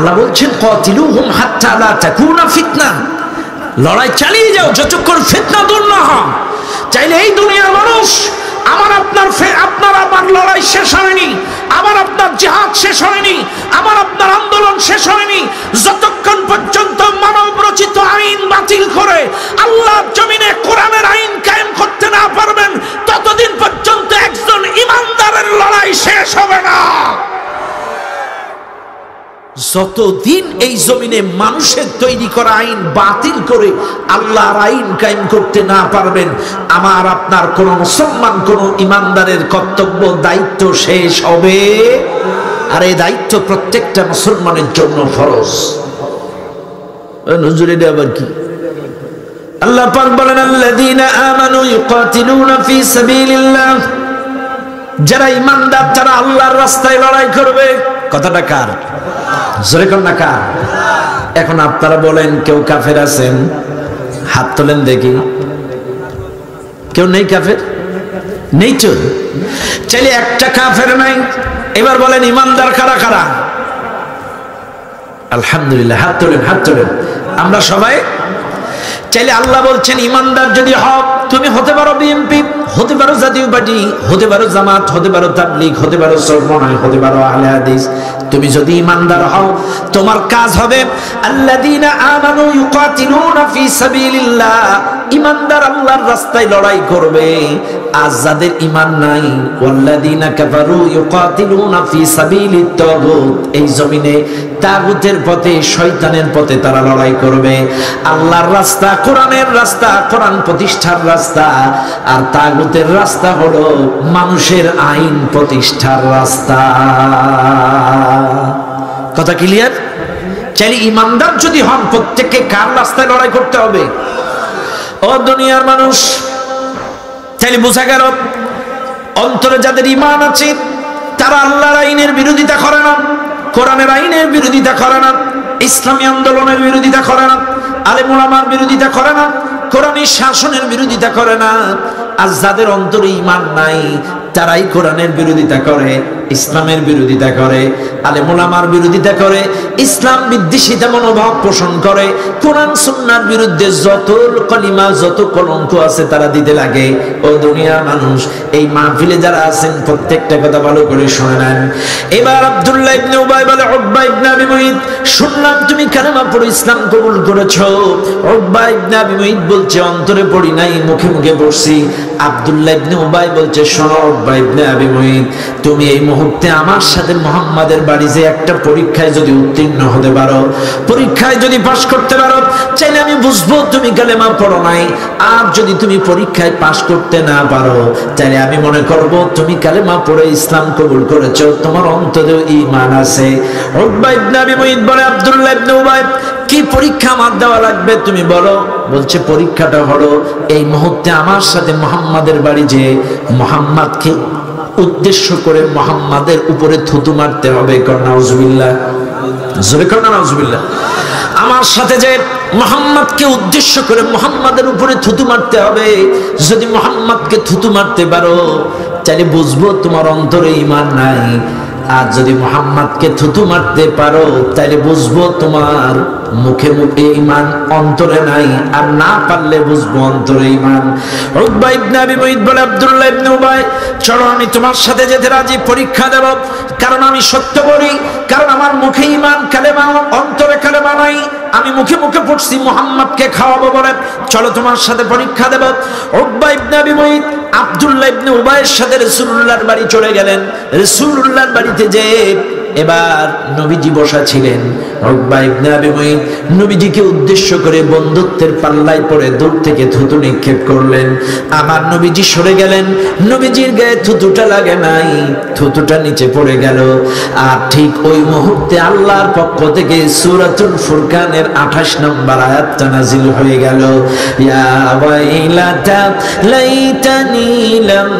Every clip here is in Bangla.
আল্লাহ বলছেন কাতিলুহুম হাত্তা লা তাকুনা ফিতনা, লড়াই চালিয়ে যাও যতক্ষণ ফিতনা দূর না হয়। চাইলে এই দুনিয়ার মানুষ আমার আপনার লড়াই শেষ হয়নি, আমার আপনার জিহাদ শেষ হয়নি, আমার আপনার আন্দোলন শেষ হয়নি, যতক্ষণ পর্যন্ত মানব রচিত আইন বাতিল করে আল্লাহর জমিনে কোরআনের আইন কায়েম করতে না পারবেন, ততদিন পর্যন্ত একজন ইমানদারের লড়াই শেষ হবে না। যতদিন এই জমিনে মানুষের তৈরি করা আইন বাতিল করে আল্লাহর আইন কায়েম করতে না পারবেন, আমার আপনার কোন মুসলমান কোন ইমানদারের কর্তব্য দায়িত্ব শেষ হবে। আর এই দায়িত্ব প্রত্যেকটা মুসলমানের জন্য ফরজ। নজরে আবার কি আল্লাহ পাক বলেন আল্লাযীনা আমানু ইউকাতিলুনা ফি সাবিলিল্লাহ, যারা ইমানদার তারা আল্লাহর রাস্তায় লড়াই করবে। কথাটা কার? জোরে কোন না কার? এখন আপনারা বলেন কেউ কাফের আছেন? হাত তোলেন দেখি। কেউ নেই কাফের? নেই তো। চাইলে একটা কাফের নাই। এবার বলেন ইমানদার কারা কারা? আলহামদুলিল্লাহ, হাত তোলেন, হাত তোলেন। আমরা সবাই চাইলে আল্লাহ বলছেন ইমানদার যদি হও, তুমি হতে পারো বিএনপি, হতে পারো জাতীয় পার্টি, হতে পারো জামাত, হতে পারো তাবলীগ, হতে পারো চরমনাই, হতে পারো আহলে হাদিস। তুমি যদি ইমানদার হও তোমার কাজ হবে আল্লাযীনা আমানু ইউকাতিলুনা ফি সাবিলিল্লাহ, ইমানদার আল্লাহর রাস্তায় লড়াই করবে। আর যাদের ঈমান নাই ওয়াল্লাযীনা কাফারু ইউকাতিলুনা ফি সাবিলিত তাগুত, এই জমিনে তাগুতের পথে শয়তানের পথে তারা লড়াই করবে। আল্লাহর রাস্তা কোরআনের রাস্তা, কোরআন প্রতিষ্ঠার রাস্তা, আর তাগুতের রাস্তা হলো মানুষের আইন প্রতিষ্ঠার রাস্তা। কথা ক্লিয়ার? চাইলে ইমানদার যদি হন প্রত্যেককে কার রাস্তায় লড়াই করতে হবে? ও দুনিয়ার মানুষ, চাইলে বোঝা গেল অন্তরে যাদের ঈমান আছে তারা আল্লাহর আইনের বিরোধিতা করে না, কোরআনের আইনের বিরোধিতা করে না, ইসলামী আন্দোলনের বিরোধিতা করে না, আলেম ওলামার বিরোধিতা করে না, কোরআনের শাসনের বিরোধিতা করে না। আর যাদের অন্তরে ঈমান নাই তারাই কোরআনের বিরোধিতা করে, ইসলামের বিরোধিতা করে, আলেম ওলামার বিরোধিতা করে, ইসলাম বিদ্বেষিতা মনোভাব পোষণ করে, কোরআন সুন্নাহর বিরুদ্ধে যত কলিমা যত কলঙ্ক আছে তারা দিতে লাগে। ও দুনিয়ার মানুষ, এই মাহফিলে যারা আছেন প্রত্যেকটা কথা ভালো করে শুনে নেন। এবার আব্দুল্লাহ ইবনে উবাই বলে উকবা ইবনে আবি মুঈত, শুনলাম তুমি কালেমা পড়ে ইসলাম কবুল করেছো। উকবা ইবনে আবি মুঈত বলছে অন্তরে পড়ি নাই, মুখে মুখে পড়ছি। আব্দুল্লাহ ইবনে উবাই বলছে শোনো উকবা ইবনে আবি মুঈত, তুমি এই মুহূর্তে আমার সাথে মুহাম্মাদের বাড়ি যে একটা পরীক্ষায় যদি উত্তীর্ণ হতে পারো, পরীক্ষায় যদি পাশ করতে পারো, চাইলে আমি বুঝবো তুমি কালেমা পড়ো নাই। আর যদি তুমি পরীক্ষায় পাশ করতে না পারো, তাহলে আমি মনে করব তুমি কালেমা পড়ে ইসলাম কবুল করেছো, তোমার অন্তরেও ঈমান আছে। উকবা ইবনে আবি মুঈত বলে আব্দুল্লাহ ইবনে উবাই, কি পরীক্ষা আমার দেওয়া লাগবে তুমি বলো। বলছে পরীক্ষাটা হলো এই মুহূর্তে আমার সাথে মুহাম্মাদের বাড়ি যে মুহাম্মাদকে উদ্দেশ্য করে মুহাম্মাদের উপরে থুতু মারতে হবে। নাউজুবিল্লাহ, জোরে কর না নাউজুবিল্লাহ। আমার সাথে যে মুহাম্মাদকে উদ্দেশ্য করে মুহাম্মাদের উপরে থুতু মারতে হবে। যদি মুহাম্মাদকে থুতু মারতে পারো তাহলে বুঝবো তোমার অন্তরে ঈমান নাই। আর যদি মুহাম্মাদকে থুতু মারতে পারো তাহলে বুঝবো তোমার মুখে মুখে ঈমান, অন্তরে নাই। আর না পারলে বুঝবো অন্তরে ঈমান। উকবা ইবনে আবি মুঈত বলে আব্দুল্লাহ ইবনে উবাই, চলো আমি তোমার সাথে যেতে রাজি, পরীক্ষা দেব। কারণ আমি সত্য বলি, কারণ আমার মুখে ঈমান কালেমা, অন্তরে কালেমা নাই। আমি মুখে মুখে পড়ছি মুহাম্মাদকে খাওয়াবো বলে, চলো তোমার সাথে পরীক্ষা দেব। উকবা ইবনে আবি মুঈত আব্দুল্লাহ ইবনে উবাইয়ের সাথে রাসূলুল্লাহর বাড়ি চলে গেলেন। রাসূলুল্লাহর বাড়িতে যে এবার নবীজি বসা ছিলেন। উকবা ইবনে আবি মুঈত নবীজিকে উদ্দেশ্য করে বন্ধুত্বের পাল্লায় পড়ে দূর থেকে থুতু নিক্ষেপ করলেন। আমার নবীজি সরে গেলেন, নবীজির গায়ে থুতুটা লাগে নাই, থুতুটা নিচে পড়ে গেল। আর ঠিক ওই মুহূর্তে আল্লাহর পক্ষ থেকে সূরাতুল ফুরকানের 28 নম্বর আয়াতটা নাযিল হয়ে গেল। ইয়া ওয়াইলাতা লাইতানি লাম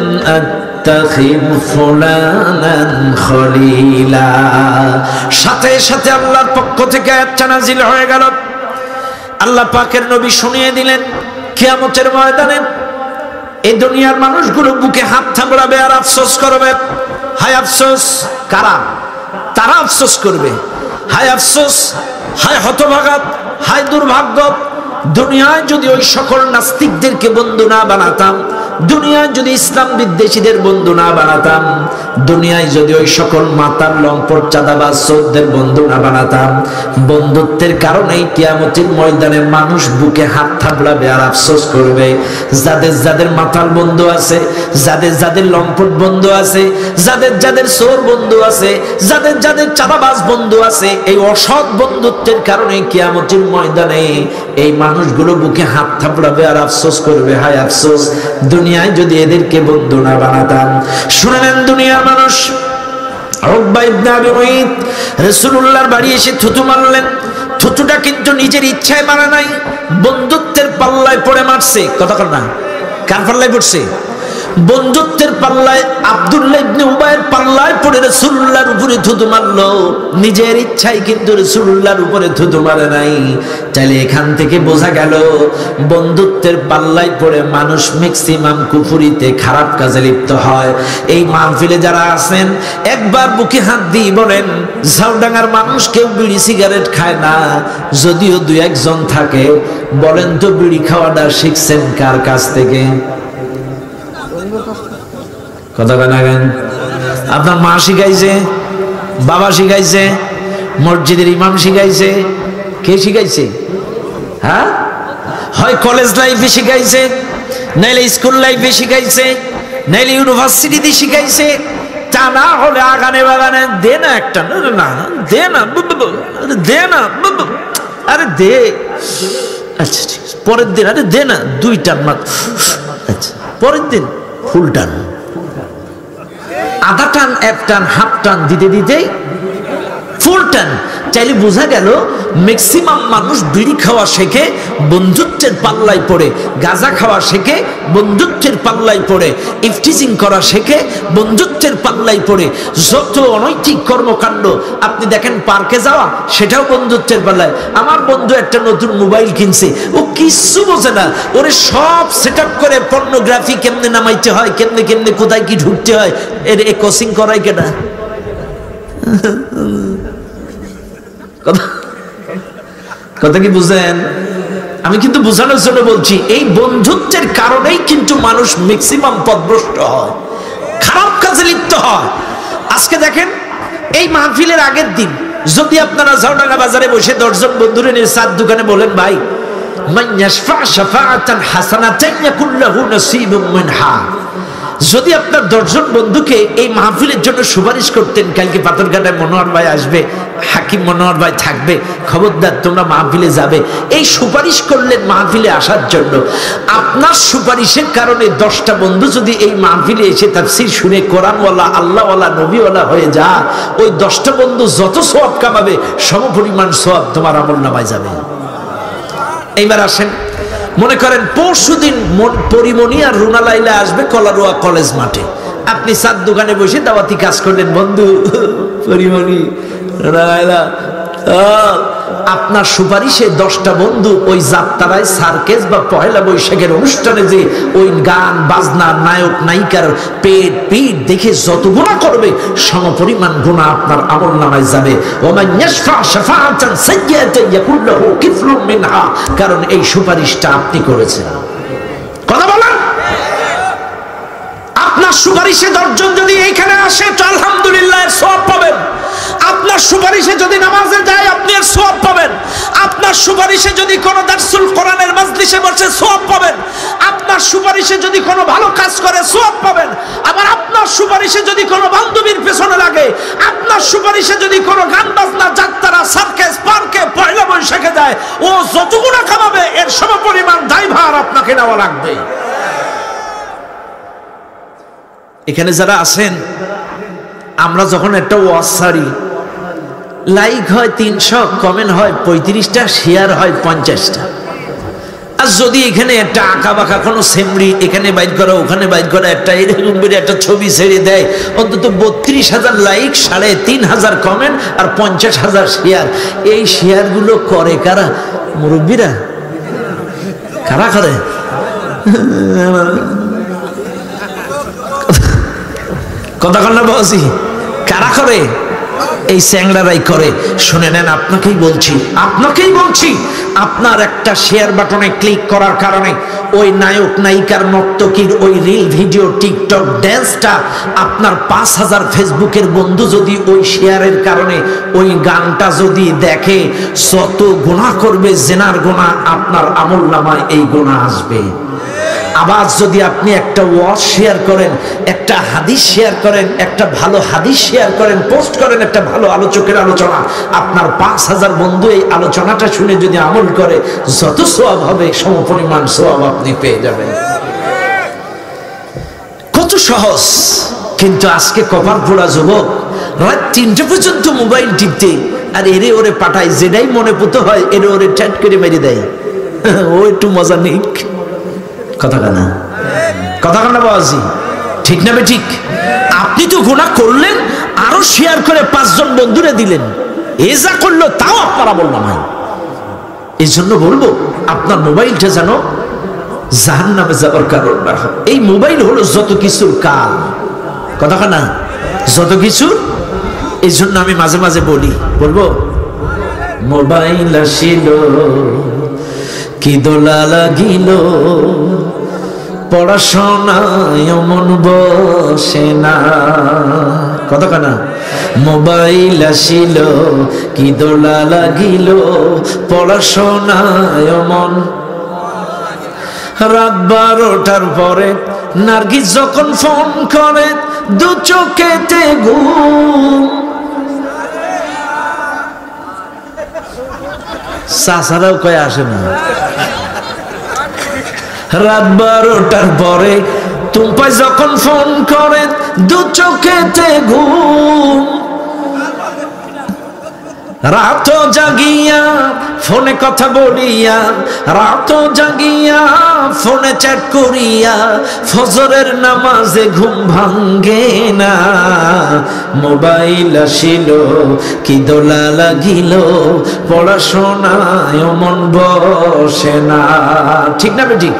সাথে সাথে আল্লাহর পক্ষ থেকে আয়াতটা নাযিল হয়ে গেল। আল্লাহ পাকের নবী শুনিয়ে দিলেন কিয়ামতের ময়দানে এই দুনিয়ার মানুষগুলো বুকে হাত থাবড়াবে আর আফসোস করবে। হায় আফসোস কারা? তারা আফসোস করবে হায় আফসোস, হায় হতভাগা, হায় দুর্ভাগ্য, দুনিয়ায় যদি ওই সকল নাস্তিকদেরকে বন্ধু না বানাতাম, দুনিয়ায় যদি ইসলাম বিদ্বেষীদের বন্ধু না বানাতাম, দুনিয়ায় যদি ওই সকল মাতার লম্পট চাঁদাবাজ চোরদের বন্ধু না বানাতাম, বন্ধুত্বের কারণেই কিয়ামতের ময়দানে মানুষ বুকে হাত থাপড়াবে আর আফসোস করবে। যাদের যাদের মাতাল বন্ধু আছে, যাদের যাদের লম্পট বন্ধু আছে, যাদের যাদের চোর বন্ধু আছে, যাদের যাদের চাঁদাবাজ বন্ধু আছে, এই অসৎ বন্ধুত্বের কারণে কিয়ামতের ময়দানে এই মানুষগুলো বুকে হাত থাপড়াবে আর আফসোস করবে, হায় আফসোস দুনিয়ায় যদি এদেরকে বন্ধু না বানাতাম। শুনে নেন দুনিয়ার মানুষ, উকবা ইবনে আবি মুঈত রাসূলুল্লাহর বাড়ি এসে থুতু মারলেন। থুতুটা কিন্তু নিজের ইচ্ছায় মারা নাই, বন্ধুত্বের পাল্লায় পড়ে মারছে। কথা কর না, কার পাল্লায় পড়ছে? বন্ধুত্বের পাল্লায়, আব্দুল্লাহ ইবনে উবাইয়ের পাল্লায় পড়ে রাসূলুল্লাহর উপরে থুতু মারলো। নিজের ইচ্ছায় কিন্তু রাসূলুল্লাহর উপরে থুতু মারে নাই। তাহলে এখান থেকে বোঝা গেল বন্ধুত্বের পাল্লায় পড়ে মানুষ ম্যাক্সিমাম কুফরিতে, খারাপ কাজে লিপ্ত হয়। এই মাহফিলে যারা আছেন একবার বুকে হাত দিয়ে বলেন, ঝাউডাঙ্গার মানুষ কেউ বিড়ি সিগারেট খায় না, যদিও দুই একজন থাকে। বলেন তো বিড়ি খাওয়াটা শিখছেন কার কাছ থেকে? কথা কেন? আপনার মা শিখাইছে, বাবা শিখাইছে, মসজিদের ইমাম শিখাইছে, কে শিখাইছে? হ্যাঁ, হয় কলেজ লাইফে শিখাইছে, নাইলে স্কুল লাইফে শিখাইছে, নাইলে ইউনিভার্সিটিতে শিখাইছে। তা না হলে আগানে বাগানে দে না একটা, না দে না, দে না, আরে দে, আচ্ছা ঠিক আছে পরের দিন, আরে দে না, 2 টান মাত্র, আচ্ছা পরের দিন ফুল টান, আধা টান, 1 টান, হাফ টান দিতে দিতেই ফুল টান। চাইলে বোঝা গেল ম্যাক্সিমাম মানুষ বিড়ি খাওয়া শেখে বন্ধুত্বের পাল্লায় পড়ে, গাঁজা খাওয়া শেখে বন্ধুত্বের পাল্লায় পড়ে, ইফটিজিং করা শেখে বন্ধুত্বের পাল্লায় পড়ে। যত অনৈতিক কর্মকাণ্ড আপনি দেখেন, পার্কে যাওয়া সেটাও বন্ধুত্বের পাল্লায়। আমার বন্ধু একটা নতুন মোবাইল কিনছে, ও কিচ্ছু বোঝে না, ওরে সব সেট আপ করে পর্নোগ্রাফি কেমনে নামাইতে হয়, কেমনে কেমনে কোথায় কি ঢুকতে হয়, এর এ কোচিং করাই কেনা। কথা কি বুঝেন? আমি কিন্তু বোঝানোর জন্য বলছি, এই বন্ধুত্বের কারণেই কিন্তু মানুষ ম্যাক্সিমাম পথভ্রষ্ট হয়, খারাপ কাজে লিপ্ত হয়। আজকে দেখেন, এই মাহফিলের আগের দিন যদি আপনারা ঝাউডাঙ্গা বাজারে বসে 10 জন বন্ধুরে নিয়ে চার দোকানে বলেন, ভাই মান ইয়াশফা শাফাআতান হাসানাতান ইয়াকুল লাহু নাসীবুম মিনহা, যদি আপনার 10 জন বন্ধুকে এই মাহফিলের জন্য সুপারিশ করতেন, কালকে পাথরঘাটায় মনোহর ভাই আসবে, হাকিম মনোহর ভাই থাকবে, খবরদার তোমরা মাহফিলে যাবে, এই সুপারিশ করলেন মাহফিলে আসার জন্য। আপনার সুপারিশের কারণে 10টা বন্ধু যদি এই মাহফিলে এসে তাফসীর শুনে কোরআনওয়ালা, আল্লাহওয়ালা, নবীওয়ালা হয়ে যায়, ওই 10টা বন্ধু যত সওয়াব কামাবে সমপরিমাণ সওয়াব তোমার আমলনামায় যাবে। এইবার আসেন, মনে করেন পরশুদিন পরিমণি আর রুনা লাইলা আসবে কলারোয়া কলেজ মাঠে, আপনি চার দোকানে বসে দাওয়াতি কাজ করলেন, বন্ধু পরিমণি, রুনা লাইলা, আপনার সুপারিশে 10টা বন্ধু ওই যাত্রায়, সার্কেস বা পহেলা বৈশাখের অনুষ্ঠানে যে ওই গান বাজনা, নায়ক নায়িকার পেট পিঠ দেখে যত গুনাহ করবে সমপরিমাণ গুনাহ আপনার আমলনামায় যাবে। ওমান ইয়াশফা শাফাআতান সাইয়্যাতান ইয়াকুল লাহু কিফলুম মিনহা, কারণ এই সুপারিশটা আপনি করেছেন। কথা বলেন, আপনার সুপারিশে 10 জন যদি এইখানে আসে তো আলহামদুলিল্লাহ সওয়াব পাবেন। আপনার সুপারিশে যদি নামাজে যায় আপনি এর সওয়াব পাবেন। আপনার সুপারিশে যদি কোনো দারসুল কোরআনের মাজলিসে বসে সওয়াব পাবেন। আপনার সুপারিশে যদি কোনো ভালো কাজ করে সওয়াব পাবেন। আবার আপনার সুপারিশে যদি কোনো বান্ধবীর পেছনে লাগে, আপনার সুপারিশে যদি কোনো গান বাজনা, যাত্রা, সার্কাস, পার্কে পয়লা বৈশাখে যায়, ও যত গুনাহ কামাবে এর সমপরিমাণ দায়ভার আপনাকে নেওয়া লাগবে। এখানে যারা আছেন, আমরা যখন একটা ওয়াজ ছাড়ি, লাইক হয় 300, কমেন্ট হয় 35টা, শেয়ার হয় 50টা। আর যদি এখানে একটা আঁকা বাঁকা কোনো সেমরি এখানে বাইর করা, ওখানে বাইর করা, একটা এরকম করে একটা ছবি ছেড়ে দেয়, অন্তত 32,000 লাইক, 3,500 কমেন্ট আর 50,000 শেয়ার। এই শেয়ারগুলো করে কারা? মুরব্বীরা। কারা করে? কথা কন্যা বলছি, কারা করে? এই চ্যাংড়ারাই করে। শুনে নেন, আপনাকেই বলছি, আপনার একটা শেয়ার বাটনে ক্লিক করার কারণে ওই নায়ক নায়িকার নর্তকীর ওই রিল ভিডিও টিকটক ড্যান্সটা আপনার 5000 ফেসবুকের বন্ধু যদি ওই শেয়ারের কারণে ওই গানটা যদি দেখে, যত গুনাহ করবে জেনার গুনাহ আপনার আমলনামায় এই গুনাহ আসবে। আবার যদি আপনি একটা ওয়াজ শেয়ার করেন, একটা হাদিস শেয়ার করেন, একটা ভালো হাদিস শেয়ার করেন, পোস্ট করেন একটা ভালো আলোচকের আলোচনা, আপনার 5000 বন্ধু এই আলোচনাটা শুনে যদি আমল করে, যত সওয়াব হবে সমপরিমাণ সওয়াব আপনি পেয়ে যাবেন। কত সহজ। কিন্তু আজকে কপাল পোড়া যুবক রাত 3টা পর্যন্ত মোবাইল টিপতে, আর এরে ওরে পাঠায়, যেটাই মনে পুতো হয় এরে ওরে চ্যাট করে মেরে দেয়। ও একটু মজা নিক, কথা কানা বাবাজি, ঠিক না ঠিক? আপনি তো গুনাহ করলেন, আরো শেয়ার করে 5 জন বন্ধুরে দিলেন, এ যা করলো তাও আপনারা বললাম হয়। এই জন্য বলবো, আপনার মোবাইলটা যেন জাহান্নামে যাওয়ার কারণ না হয়। এই মোবাইল হলো যত কিছুর কাল, কথা কানা, যত কিছুর। এই জন্য আমি মাঝে মাঝে বলবো, মোবাইল আসিল কি দোলা লাগিল, পড়াশোনায় মন বসে না, কথা কানা। মোবাইল আসিল কি দোলা লাগিল, পড়াশোনায় মন। রাত 12টার পরে নার্গিস যখন ফোন করে, দু চোখেতে ঘুম। চাচারাও কয়ে আসে না। রাত 12টার পরে টুম্পাই যখন ফোন করে, দু চোখেতে ঘুম। রাত জাগিয়া ফোনে কথা বলিয়া, রাত জাগিয়া ফোনে চ্যাট করিয়া, ফজরের নামাজে ঘুম ভাঙ্গে না। মোবাইল আসিল কি দোলা লাগিল, পড়াশোনায় মন বসে না, ঠিক না ঠিক?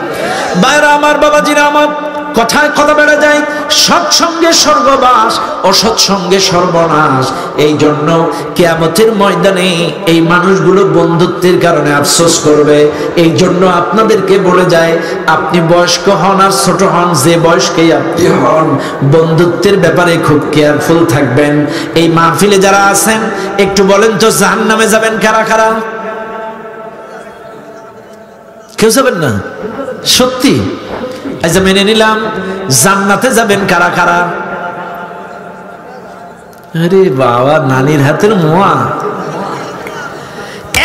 বাইরা আমার, বাবাজিরা আমার, কথায় কথা বেড়ে যায়, সৎসঙ্গে স্বর্গবাস, অসৎসঙ্গে সর্বনাশ। এই জন্য কিয়ামতের ময়দানে এই মানুষগুলো বন্ধুত্বের কারণে আফসোস করবে। এই জন্য আপনাদেরকে বলে যায়, আপনি বয়স্ক হন আর ছোট হন, যে বয়স্কেই আপনি হন, বন্ধুত্বের ব্যাপারে খুব কেয়ারফুল থাকবেন। এই মাহফিলে যারা আছেন একটু বলেন তো, জাহান্নামে যাবেন কারা কারা? কেউ যাবেন না? সত্যি? আচ্ছা, মেনে নিলাম। জান্নাতে যাবেন কারা কারা? আরে বাবা, নানির হাতের মোয়া।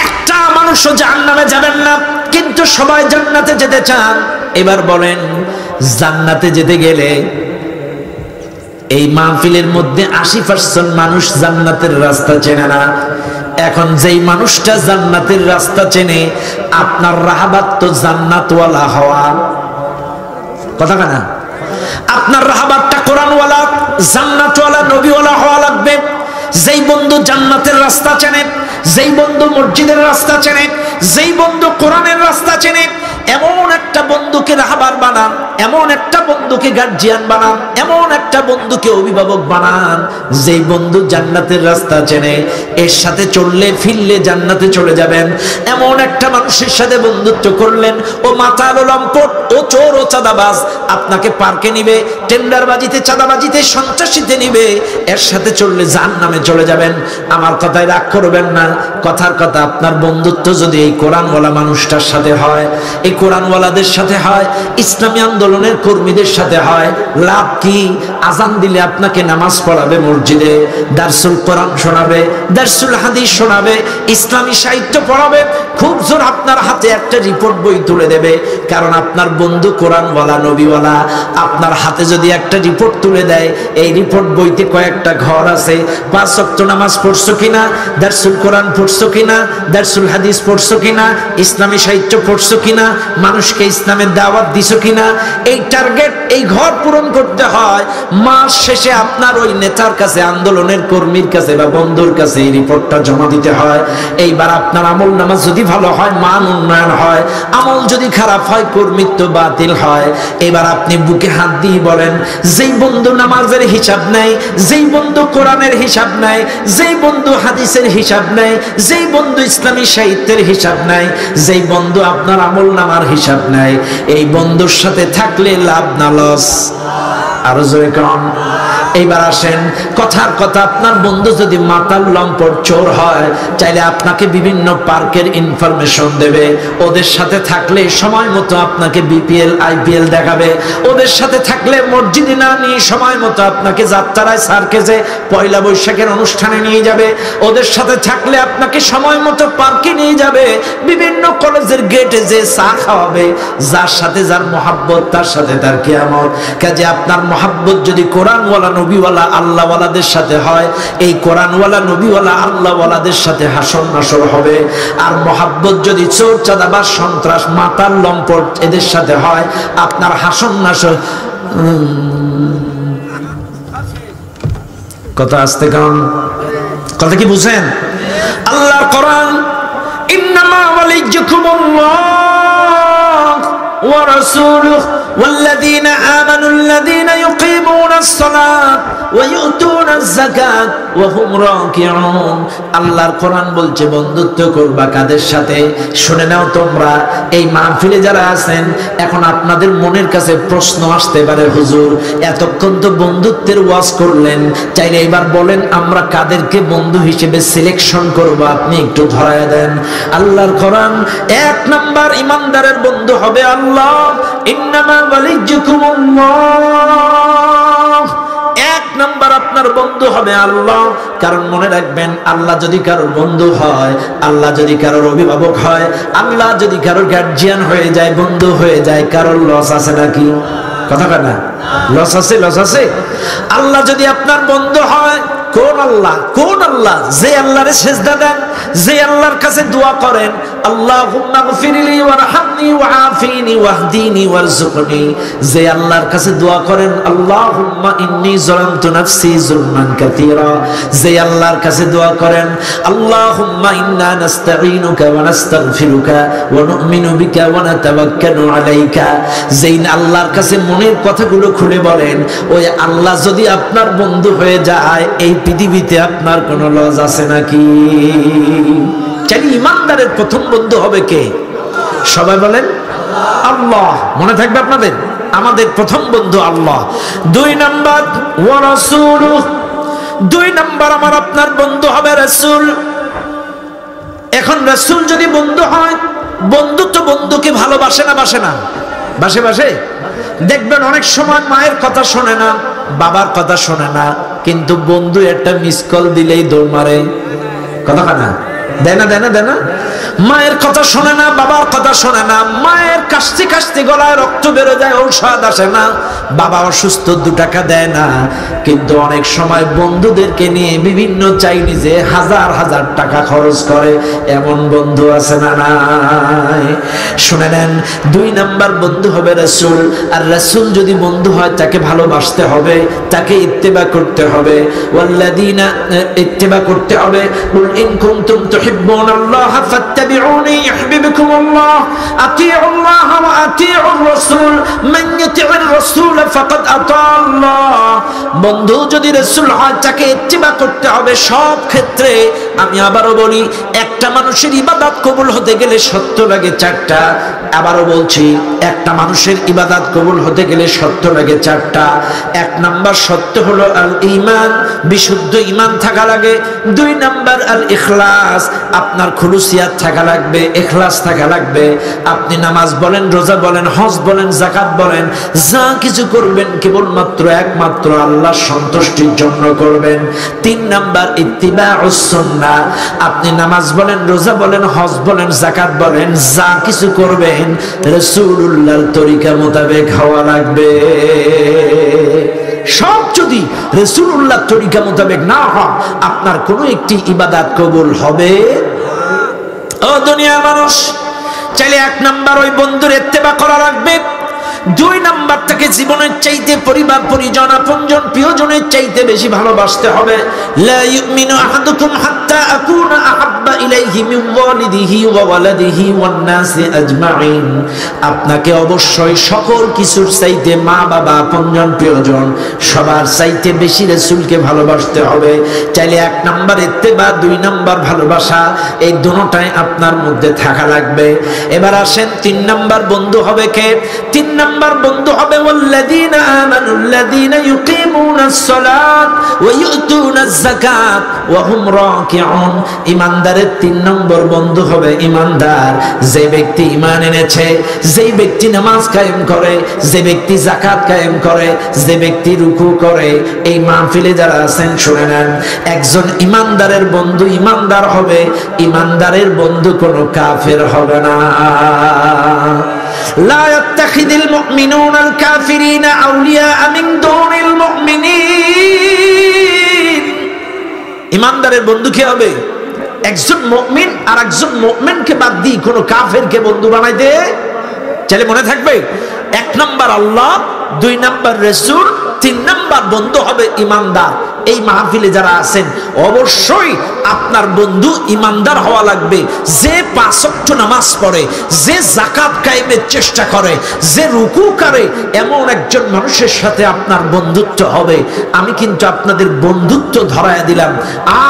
একটা মানুষও জাহান্নামে যাবেন না, কিন্তু সবাই জান্নাতে যেতে চান। এবার বলেন, জান্নাতে যেতে গেলে এই মাহফিলের মধ্যে 80% মানুষ জান্নাতের রাস্তা চেনে না। এখন যেই মানুষটা জান্নাতের রাস্তা চেনে, আপনার রাহাবাত তো জান্নাতওয়ালা হওয়া, কথা কানা। আপনার রাহাবাতটা কোরআনওয়ালা, জান্নাতওয়ালা, নবীওয়ালা হওয়া লাগবে। যেই বন্ধু জান্নাতের রাস্তা চেনে, যেই বন্ধু মসজিদের রাস্তা চেনে, যেই বন্ধু কোরআনের রাস্তা চেনে, এমন একটা বন্ধুকে রাহবার বানান, এমন একটা বন্ধুকে গার্জিয়ান বানান, এমন একটা বন্ধুকে অভিভাবক বানান, যেই বন্ধু জান্নাতের রাস্তা চেনে। এর সাথে চললে ফিরলে জান্নাতে চলে যাবেন। এমন একটা মানুষের সাথে বন্ধুত্ব করলেন, ও মাতাল, ও লম্পট, ও চোর, ও চাঁদাবাজ, আপনাকে পার্কে নিবে, টেন্ডারবাজিতে, চাঁদাবাজিতে, সন্ত্রাসীতে নিবে। এর সাথে চললে জাহান্নামে চলে যাবেন। আমার কথায় রাগ করবেন না, কথার কথা। আপনার বন্ধুত্ব যদি এই কোরআনওয়ালা মানুষটার সাথে হয়, এই কোরআনওয়ালাদের সাথে হয়, ইসলামী আন্দোলনের কর্মীদের সাথে হয়, লাভ কি? আজান দিলে আপনাকে নামাজ পড়াবে মসজিদে, দারসুল কোরআন শোনাবে, দারসুল হাদিস শোনাবে, ইসলামী সাহিত্য পড়াবে, খুব জোর আপনার হাতে একটা রিপোর্ট বই তুলে দেবে। কারণ আপনার বন্ধু কোরআনওয়ালা, নবীওয়ালা। আপনার হাতে যদি একটা রিপোর্ট তুলে দেয়, এই রিপোর্ট বইতে কয়েকটা ঘর আছে, 5 ওয়াক্ত নামাজ পড়ছো কিনা, দারসুল কোরআন পড়ছো কিনা, দারসুল হাদিস পড়ছো কিনা, ইসলামী সাহিত্য পড়ছো কিনা, মানুষকে ইসলামের দাওয়াত দিছো কিনা, এই টার্গেট, এই ঘর পূরণ করতে হয়, মাস শেষে আপনার ওই নেতার কাছে, আন্দোলনের কর্মীর কাছে বা বন্ধুর কাছে এই রিপোর্টটা জমা দিতে হয়। এইবার আপনার আমল নামাজ যদি ভালো হয়, মান উন্নয়ন হয়, আমল যদি খারাপ হয়, কর্মীত্ব বাতিল হয়। এবার আপনি বুকে হাত দিয়ে বলেন, যেই বন্ধু নামাজের হিসাব নেয়, যেই বন্ধু কোরআনের হিসাব নেয়, যেই বন্ধু হাদিসের হিসাব নেয়, যেই বন্ধু ইসলামী সাহিত্যের হিসাব নেয়, যেই বন্ধু আপনার আমল নামার হিসাব নেয়, এই বন্ধুর সাথে থাকলে লাভ না লস? আরো জোরে কম। এইবার আসেন, কথার কথা, আপনার বন্ধু যদি মাতাল লম্পট চোর হয়, চাইলে আপনাকে বিভিন্ন পার্কের ইনফরমেশন দেবে। ওদের সাথে থাকলে সময় মতো আপনাকে বিপিএল আইপিএল দেখাবে। ওদের সাথে থাকলে মসজিদে না নিয়ে সময় মতো আপনাকে যাত্রায় সার্কেসে পয়লা বৈশাখের অনুষ্ঠানে নিয়ে যাবে। ওদের সাথে থাকলে আপনাকে সময় মতো পার্কে নিয়ে যাবে, বিভিন্ন কলেজের গেটে যে চা খাওয়াবে। যার সাথে যার মহাব্বত, তার সাথে তার কিয়ামত। কাজে আপনার মহাব্বত যদি কোরআনওয়ালা, নবীওয়ালা, আল্লাহওয়ালাদের সাথে হয়, এই কোরআনওয়ালা, নবীওয়ালা, আল্লাহওয়ালাদের সাথে হাসর নাসর হবে। আর মহাব্বত যদি চোর, চাঁদাবাজ, সন্ত্রাস, মাতাল লম্পট এদের সাথে হয়, আপনার হাসর নাসর। কথা আসতে কারণ কথা কি বুঝেন? আল্লাহর কোরআন, ইন্নামা ওয়ালিয়্যুকুমুল্লাহ ওয়া রাসূলুহু والذين آمنوا الذين يقيمون الصلاة ويؤتون الزكاة وهم راكعون। আল্লাহর কোরআন বলছে বন্ধুত্ব করবা কাদের সাথে? শুনে নাও তোমরা, এই মাহফিলে যারা আছেন, এখন আপনাদের মনের কাছে প্রশ্ন আসতে পারে, হুজুর এতক্ষণ তো বন্ধুত্বের ওয়াজ করলেন, চাইলে এবার বলেন আমরা কাদেরকে বন্ধু হিসেবে সিলেকশন করব, আপনি একটু ধরায় দেন। আল্লাহর কোরআন, এক নাম্বার ইমানদারের বন্ধু হবে আল্লাহ। ইন্নামা ওয়ালিয়্যুকুমুল্লাহ, এক নাম্বার আপনার বন্ধু হবে আল্লাহ। কারণ মনে রাখবেন, আল্লাহ যদি কারোর বন্ধু হয়, আল্লাহ যদি কারোর অভিভাবক হয়, আল্লাহ যদি কারোর গার্জিয়ান হয়ে যায়, বন্ধু হয়ে যায়, কারোর লস আছে নাকি? কথা না, লস আছে? লস আছে। আল্লাহ যদি আপনার বন্ধু হয়, কোন আল্লাহ? কোন আল্লাহ? যে আল্লাহরে সিজদা দেন, যে আল্লাহর কাছে দোয়া করেন, আল্লাহুম্মা গফিরলি ওয়ারহামনি ওয়াআফিনি ওয়াহদিনি ওয়ারযুকনি, যে আল্লাহর কাছে দোয়া করেন, আল্লাহুম্মা ইন্নী যালামতু নাফসি যুলমান কাসীরা, যে আল্লাহর কাছে দোয়া করেন, আল্লাহুম্মা ইন্না নাস্তাঈনুকা ওয়া নাস্তাগফিরুকা ওয়া নু'মিনু বিকা ওয়া নাতাওয়াক্কালু আলাইকা, যেই আল্লাহর কাছে মনের কথাগুলো খুলে বলেন, ওই আল্লাহ যদি আপনার বন্ধু হয়ে যায়, এই পৃথিবীতে আপনার কোনো লস আছে নাকি? চাইলে ইমানদারের প্রথম বন্ধু হবে কে? সবাই বলেন আল্লাহ। মনে থাকবে আপনাদের, আমাদের প্রথম বন্ধু আল্লাহ। দুই নাম্বার ওয়া রাসূলুহু, দুই নাম্বার আমার আপনার বন্ধু হবে রাসূল। এখন রাসূল যদি বন্ধু হয়, বন্ধু তো বন্ধুকে ভালোবাসে না, বাসে না? বাসে, বাসে। দেখবেন অনেক সময় মায়ের কথা শোনে না, বাবার কথা শোনে না, কিন্তু বন্ধু একটা মিস কল দিলেই দৌড় মারে। কথা না, দেয় না, দেয় না, দেয় না? মায়ের কথা শোনে না, বাবার কথা শোনে না, মায়ের কাশতে কাশতে গলায় রক্ত বেরো যায়, ঔষধ আসে না, বাবা অসুস্থ, 2 টাকা দেয় না, কিন্তু অনেক সময় বন্ধুদেরকে নিয়ে বিভিন্ন চাইনিজে হাজার হাজার টাকা খরচ করে। এমন বন্ধু আছে না নাই? শুনে নেন, 2 নাম্বার বন্ধু হবে রাসূল। আর রাসূল যদি বন্ধু হয়, তাকে ভালোবাসতে হবে, তাকে ইত্তেবা করতে হবে। ওয়াল্লাযীনা, ইত্তেবা করতে হবে। কুল ইন কুনতুম তুহিব্বুনাল্লাহ ফাত্তাবিউনি ইউহিব্বুকুমুল্লাহ, আতিউল্লাহ ওয়া আতিউর রাসূল, মান ইউতিউর রাসূল ফাকাদ আতাআল্লাহ। বন্ধু যদি রাসূল হয়, তাকে ইত্তেবা করতে হবে সব ক্ষেত্রে। আমি আবারও বলি, একটা মানুষের ইবাদত কবুল হতে গেলে শর্ত লাগে 4টা। আবারও বলছি, একটা মানুষের ইবাদত কবুল হতে গেলে শর্ত লাগে 4টা। 1 নাম্বার শর্ত হলো আল ঈমান, বিশুদ্ধ ঈমান থাকা লাগে। 2 নাম্বার আল ইখলাস, আপনার খুলুসিয়াত থাকা লাগবে, ইখলাস থাকা লাগবে। আপনি নামাজ বলেন, রোজা বলেন, হজ বলেন, যাকাত বলেন, যা কিছু করবেন কেবলমাত্র একমাত্র আল্লাহর সন্তুষ্টির জন্য করবেন। 3 নাম্বার ইত্তিবাউস সুন্নাহ, আপনি নামাজ বলেন, রোজা বলেন, হজ বলেন, যাকাত বলেন, যা কিছু করবেন রাসূলুল্লাহর তরিকা মোতাবেক হওয়া লাগবে। সব যদি রাসূলুল্লাহর তরিকা মোতাবেক না হয়, আপনার কোনো একটি ইবাদত কবুল হবে? ও দুনিয়ার মানুষ, চাইলে 1 নাম্বার ওই বন্ধুর ইত্তেবা করা লাগবে। দুই নাম্বারটাকে জীবনের চাইতে পরিবার পরিজন আপনজন প্রিয়জনের চাইতে বেশি ভালোবাসতে হবে। লা ইউমিনু আহাদুকুম হাত্তা আকুনা আহাব্বা ইলাইহি মিন ওয়ালিদিহি ওয়া ওয়ালাদিহি ওয়ান নাসি আজমাইন। আপনাকে অবশ্যই সকল কিছুর চাইতে মা বাবা আপনজন প্রিয়জন সবার চাইতে বেশি রাসূলকে ভালোবাসতে হবে। চাইলে এক নাম্বার ইত্তেবা, দুই নাম্বার ভালোবাসা, এই দুটোটাই আপনার মধ্যে থাকা লাগবে। এবার আসেন তিন নাম্বার বন্ধু হবে কে? তিন নাম্বার বন্ধু হবে ওয়াল্লাযীনা আমানুল্লাযীনা ইউকিমুনাস সালাত ওয়া ইউতুনাজ যাকাত ওয়া হুম রাকিউন। ঈমানদারের তিন নম্বর বন্ধু হবে ঈমানদার, যে ব্যক্তি ঈমান এনেছে, যে ব্যক্তি নামাজ কায়েম করে, যে ব্যক্তি যাকাত কায়েম করে, যে ব্যক্তি রুকু করে। এই মাহফিলে যারা আছেন শুনে নেন, একজন ঈমানদারের বন্ধু ঈমানদার হবে, ঈমানদারের বন্ধু কোনো কাফের হবে না। লা ইয়াত্তাখিযুল মুমিনুনাল কাফিরিনা আউলিয়া মিন দুনিল মুমিনিন। ঈমানদারের বন্ধু কি হবে? একজন মুমিন আর একজন মুমিনকে বাদ দিয়ে কোনো কাফেরকে বন্ধু বানাইতে চাইলে মনে থাকবে, এক নাম্বার আল্লাহ, দুই নাম্বার রাসূল, তিন নাম্বার বন্ধু হবে ঈমানদার। এই মাহফিলে যারা আছেন অবশ্যই আপনার বন্ধু ঈমানদার হওয়া লাগবে, যে পাঁচ ওয়াক্ত নামাজ পড়ে, যে যাকাত কায়েমের চেষ্টা করে, যে রুকু করে, এমন একজন মানুষের সাথে আপনার বন্ধুত্ব হবে। আমি কিন্তু আপনাদের বন্ধুত্ব ধরায় দিলাম।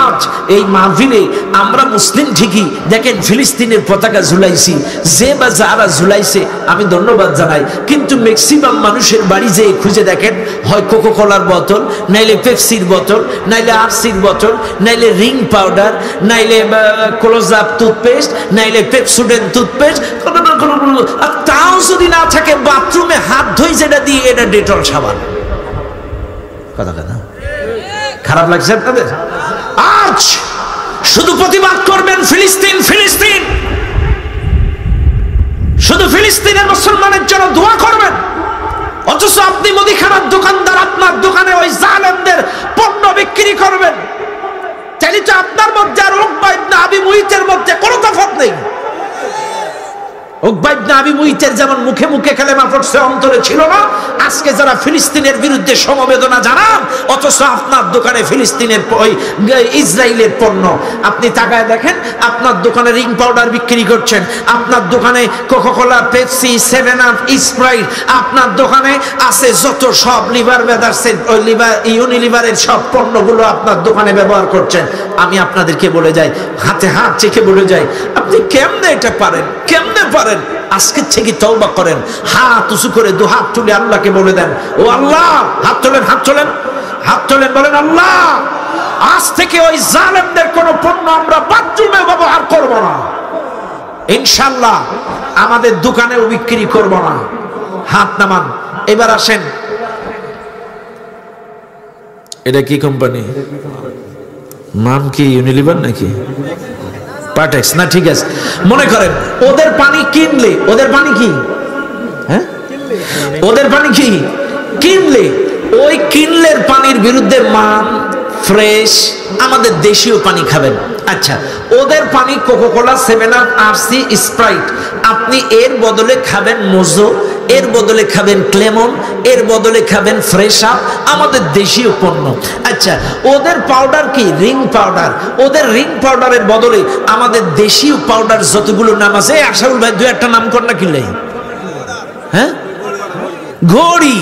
আজ এই মাহফিলে আমরা মুসলিম ঠিকই, দেখেন ফিলিস্তিনের পতাকা ঝুলাইছি, যে বা যারা ঝুলাইছে আমি ধন্যবাদ জানাই, কিন্তু ম্যাক্সিমাম মানুষের বাড়ি যেয়ে খুঁজে দেখেন, হয় কোকো কোলার বোতল, নাইলে পেপসির বোতল, নাইলে আরসির বোতল, নাইলে রিং পাউডার, নাইলে ক্লোজ আপ টুথপেস্ট, নাইলে পেপসুডেন্ট টুথপেস্ট। আর তাও যদি না থাকে, বাথরুমে হাত ধুই যেটা দিয়ে, এটা ডেটল সাবান। কথা কথা খারাপ লাগছে আপনাদের? আজ শুধু প্রতিবাদ করবেন ফিলিস্তিন ফিলিস্তিন, শুধু ফিলিস্তিনের মুসলমানের জন্য দোয়া করবেন, অথচ আপনি মুদিখানার দোকানদার আপনার দোকানে ওই জালেমদের পণ্য বিক্রি করবেন। তাহলে তো আপনার মধ্যে আর উকবা ইবনে আবি মুইতের মধ্যে কোনো তফাৎ নেই। উকবা ইবনে আবি মুইতের যেমন মুখে মুখে কালেমা পড়ছে, অন্তরে ছিল না, আজকে যারা ফিলিস্তিনের বিরুদ্ধে সমবেদনা জানান, অথচ আপনার দোকানে ফিলিস্তিনের ওই ইসরায়েলের পণ্য। আপনি তাকায় দেখেন, আপনার দোকানে রিং পাউডার বিক্রি করছেন, আপনার দোকানে কোকাকোলা, পেপসি, 7 আপ, স্প্রাইট, আপনার দোকানে আছে যত সব লিভার ব্রাদার্সের ওই লিভার ইউনিলিভারের সব পণ্যগুলো আপনার দোকানে ব্যবহার করছেন। আমি আপনাদেরকে বলে যাই, হাতে হাত চেখে বলে যাই, আপনি কেমনে এটা পারেন? কেমনে পারেন? আজকে থেকে তওবা করেন, হাত উঁচু করে দু হাত তুলে আল্লাহকে বলে দেন, ও আল্লাহ, হাত তোলেন, হাত তোলেন, হাত তোলেন, বলেন আল্লাহ, আজ থেকে ওই জালেমদের কোনো পণ্য আমরা বাথরুমে ব্যবহার করব না, ইনশাআল্লাহ আমাদের দোকানেও বিক্রি করব না। হাত নামান। এবার আসেন, এটা কি কোম্পানি? নাম কি ইউনিলিভার নাকি পাটেক্স? না, ঠিক আছে। মনে করেন ওদের পানি কিনলে, ওদের পানি কি, হ্যাঁ, ওদের পানি কি কিনলে, ওই কিনলের পানির বিরুদ্ধে মান ফ্রেশ আমাদের দেশীয় পানি খাবেন। আচ্ছা, ওদের পানি কোকাকোলা, 7 আপ, আরসি, স্প্রাইট, আপনি এর বদলে খাবেন মোজো, এর বদলে খাবেন ক্লেমন, এর বদলে খাবেন ফ্রেশ আপ, আমাদের দেশীয় পণ্য। আচ্ছা, ওদের পাউডার কি রিং পাউডার, ওদের রিং পাউডারের বদলে আমাদের দেশীয় পাউডার যতগুলো নাম আছে, আশাউল ভাই দু একটা নাম কর না কিনলে, হ্যাঁ, ঘড়ি,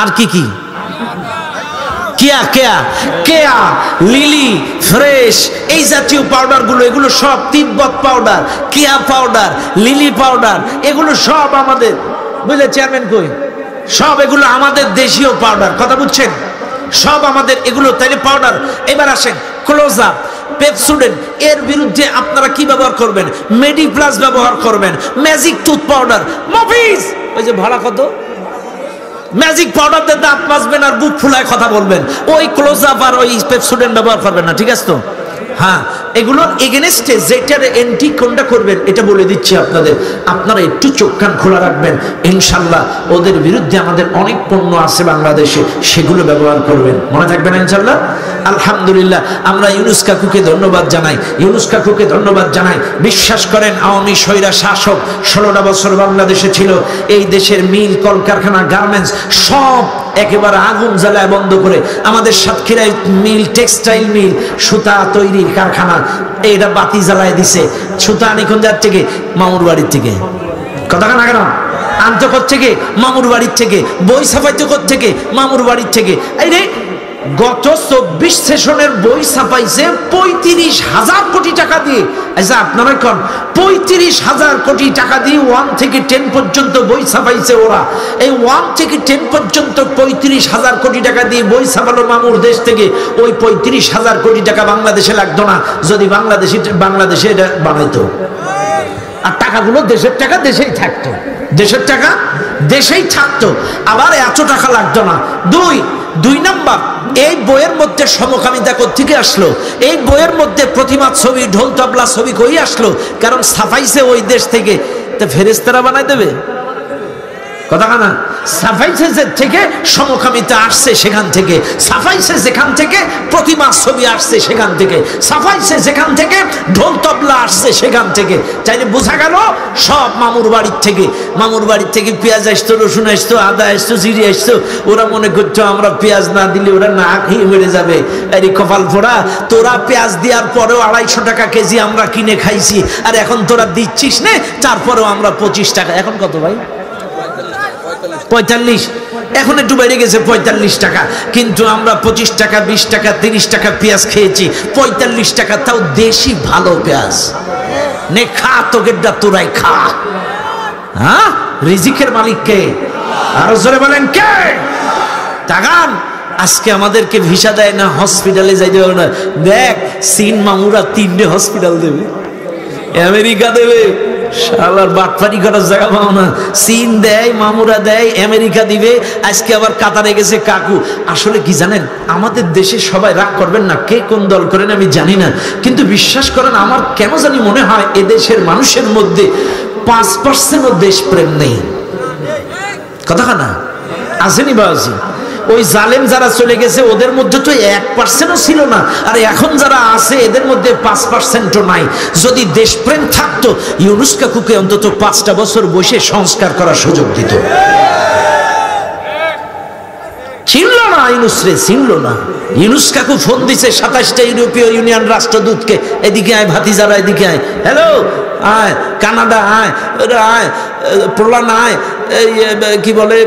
আর কি কি, কেয়া কেয়া কেয়া, লিলি, ফ্রেশ, এই জাতীয় পাউডার গুলো, এগুলো সব তিব্বত পাউডার, কেয়া পাউডার, লিলি পাউডার, এগুলো সব আমাদের, বুঝলে চেয়ারম্যান কই, সব এগুলো আমাদের দেশীয় পাউডার। কথা বুঝছেন? সব আমাদের এগুলো, তাইলে পাউডার। এবার আসেন ক্লোজ আপ, পেপসুডেন্ট, এর বিরুদ্ধে আপনারা কি ব্যবহার করবেন? মেডি প্লাস ব্যবহার করবেন, ম্যাজিক টুথ পাউডার, মফিজ, ওই যে ভাড়া কত, ম্যাজিক পাউডার দিয়ে দাঁত মাজবেন আর বুক ফুলায় কথা বলবেন, ওই ক্লোজ আপ আর ওই পেপসুডেন্ট ব্যবহার করবেন না, ঠিক আছে তো? হ্যাঁ, এগুলোর এগেনস্টে যেটার এন্টি কোনটা করবেন এটা বলে দিচ্ছি আপনাদের, আপনারা একটু চোখ কান খোলা রাখবেন। ইনশাল্লাহ ওদের বিরুদ্ধে আমাদের অনেক পণ্য আছে বাংলাদেশে, সেগুলো ব্যবহার করবেন, মনে থাকবেন ইনশাল্লাহ। আলহামদুলিল্লাহ, আমরা ইউনুস কাকুকে ধন্যবাদ জানাই, ইউনুস কাকুকে ধন্যবাদ জানাই। বিশ্বাস করেন আওয়ামী স্বৈরা শাসক 16টা বছর বাংলাদেশে ছিল, এই দেশের মিল কলকারখানা গার্মেন্টস সব একেবারে আগুন জ্বালায় বন্ধ করে, আমাদের সাতক্ষীরায় মিল টেক্সটাইল মিল সুতা তৈরির কারখানা এটা বাতি জ্বালায় দিছে। সুতা আনি কোন জাত থেকে? মামুর বাড়ির থেকে। কথা না কেন আনতে থেকে মামুর বাড়ির থেকে, বই ছাপাইতে থেকে মামুর বাড়ির থেকে। এই রে গত 24 সেশনের বই ছাপাইছে 35,000 কোটি টাকা দিয়ে। আচ্ছা আপনারা কোন 35,000 কোটি টাকা দিয়ে 1 থেকে 10 পর্যন্ত বই ছাপাইছে ওরা। এই 1 থেকে 10 পর্যন্ত 35,000 কোটি টাকা দিয়ে বই ছাপালো মামুর দেশ থেকে। ওই 35,000 কোটি টাকা বাংলাদেশে লাগতো না যদি বাংলাদেশে এটা বানাইতো, আর টাকাগুলো দেশের টাকা দেশেই থাকতো, দেশের টাকা দেশেই থাকতো, আবার এত টাকা লাগতো না। দুই নাম্বার, এই বইয়ের মধ্যে সমকামিতা কোত্থেকে আসলো? এই বইয়ের মধ্যে প্রতিমা ছবি, ঢোল তবলা ছবি কই আসলো? কারণ ছাপাইছে ওই দেশ থেকে, তো ফেরেশতারা বানাই দেবে? কথা না, সাফাইছে থেকে সমকামিতা আসছে সেখান থেকে, সাফাইছে যেখান থেকে প্রতিমা ছবি আসছে সেখান থেকে, সাফাইছে যেখান থেকে ঢোল তবলা আসছে সেখান থেকে। চাইলে বোঝা গেল সব মামুর বাড়ির থেকে। মামুর বাড়ির থেকে পেঁয়াজ আসতো, রসুন আসতো, আদা আসতো, জিরে আসতো। ওরা মনে করতো আমরা পেঁয়াজ না দিলে ওরা না খেয়ে মরে যাবে। আরে কপাল ফোড়া, তোরা পেঁয়াজ দেওয়ার পরেও 250 টাকা কেজি আমরা কিনে খাইছি, আর এখন তোরা দিচ্ছিস না, তারপরেও আমরা 25 টাকা। এখন কত ভাই? 45। এখন একটু বেড়ে গেছে 45 টাকা, কিন্তু আমরা 25 টাকা, 20 টাকা, 30 টাকা পেঁয়াজ খেয়েছি। 45 টাকা, তাও দেশি ভালো পেঁয়াজ। নে খা, তোকেরটা তোরাই খা। হ্যাঁ, রিজিকের মালিক কে? আরো জোরে বলেন কে? তাগান আজকে আমাদেরকে ভিসা দেয় না, হসপিটালে যাইতে হবে না। দেখ চীন মামুরা 3টে হসপিটাল দেবে, আমেরিকা দেবে, শালার বাটপারি করার জায়গা পাও না। চীন দেয়, মামুরা দেয়, আমেরিকা দিবে, আজকে আবার কাতারে গেছে কাকু। আসলে কি জানেন, আমাদের দেশে সবাই রাগ করবেন না, কে কোন দল করেন আমি জানি না, কিন্তু বিশ্বাস করেন আমার কেন জানি মনে হয় এদেশের মানুষের মধ্যে 5% দেশপ্রেম নেই। কথা না আসেনি বাজি? ওই জালেম যারা চলে গেছে ওদের মধ্যে তো 1%ও ছিল না, আর এখন যারা আছে এদের মধ্যে 5%ও নাই। যদি দেশপ্রেম থাকতো ইউনুস কাকুকে অন্তত 5টা বছর বসে সংস্কার করার সুযোগ দিত। চিনল না ইউনুস রে, চিনল না। ইউনুস কাকু ফোন দিছে 27টা ইউরোপীয় ইউনিয়ন রাষ্ট্রদূতকে, এদিকে আয় ভাতিজারা, এদিকে আয়, হ্যালো আয়, কানাডা আয়, আয় পোল্যান্ড আয়, কি বলে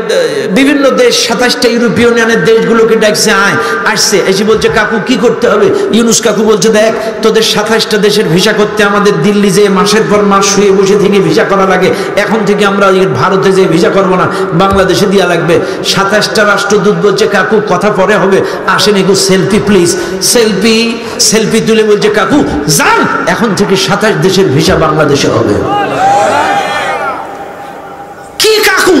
বিভিন্ন দেশ, 27টা ইউরোপীয় ইউনিয়নের দেশগুলোকে ডাকছে, আয়। আসছে, এসে বলছে কাকু কি করতে হবে? ইউনুস কাকু বলছে দেখ তোদের 27টা দেশের ভিসা করতে আমাদের দিল্লি যে মাসের পর মাস শুয়ে বসে থেকে ভিসা করা লাগে, এখন থেকে আমরা ভারতে যে ভিসা করবো না, বাংলাদেশে দেওয়া লাগবে। 27টা রাষ্ট্রদূত বলছে কাকু কথা পরে হবে, আসেন একটু সেলফি প্লিজ। সেলফি তুলে বলছে কাকু যান, এখন থেকে 27 দেশের ভিসা বাংলাদেশে হবে। কি কাকু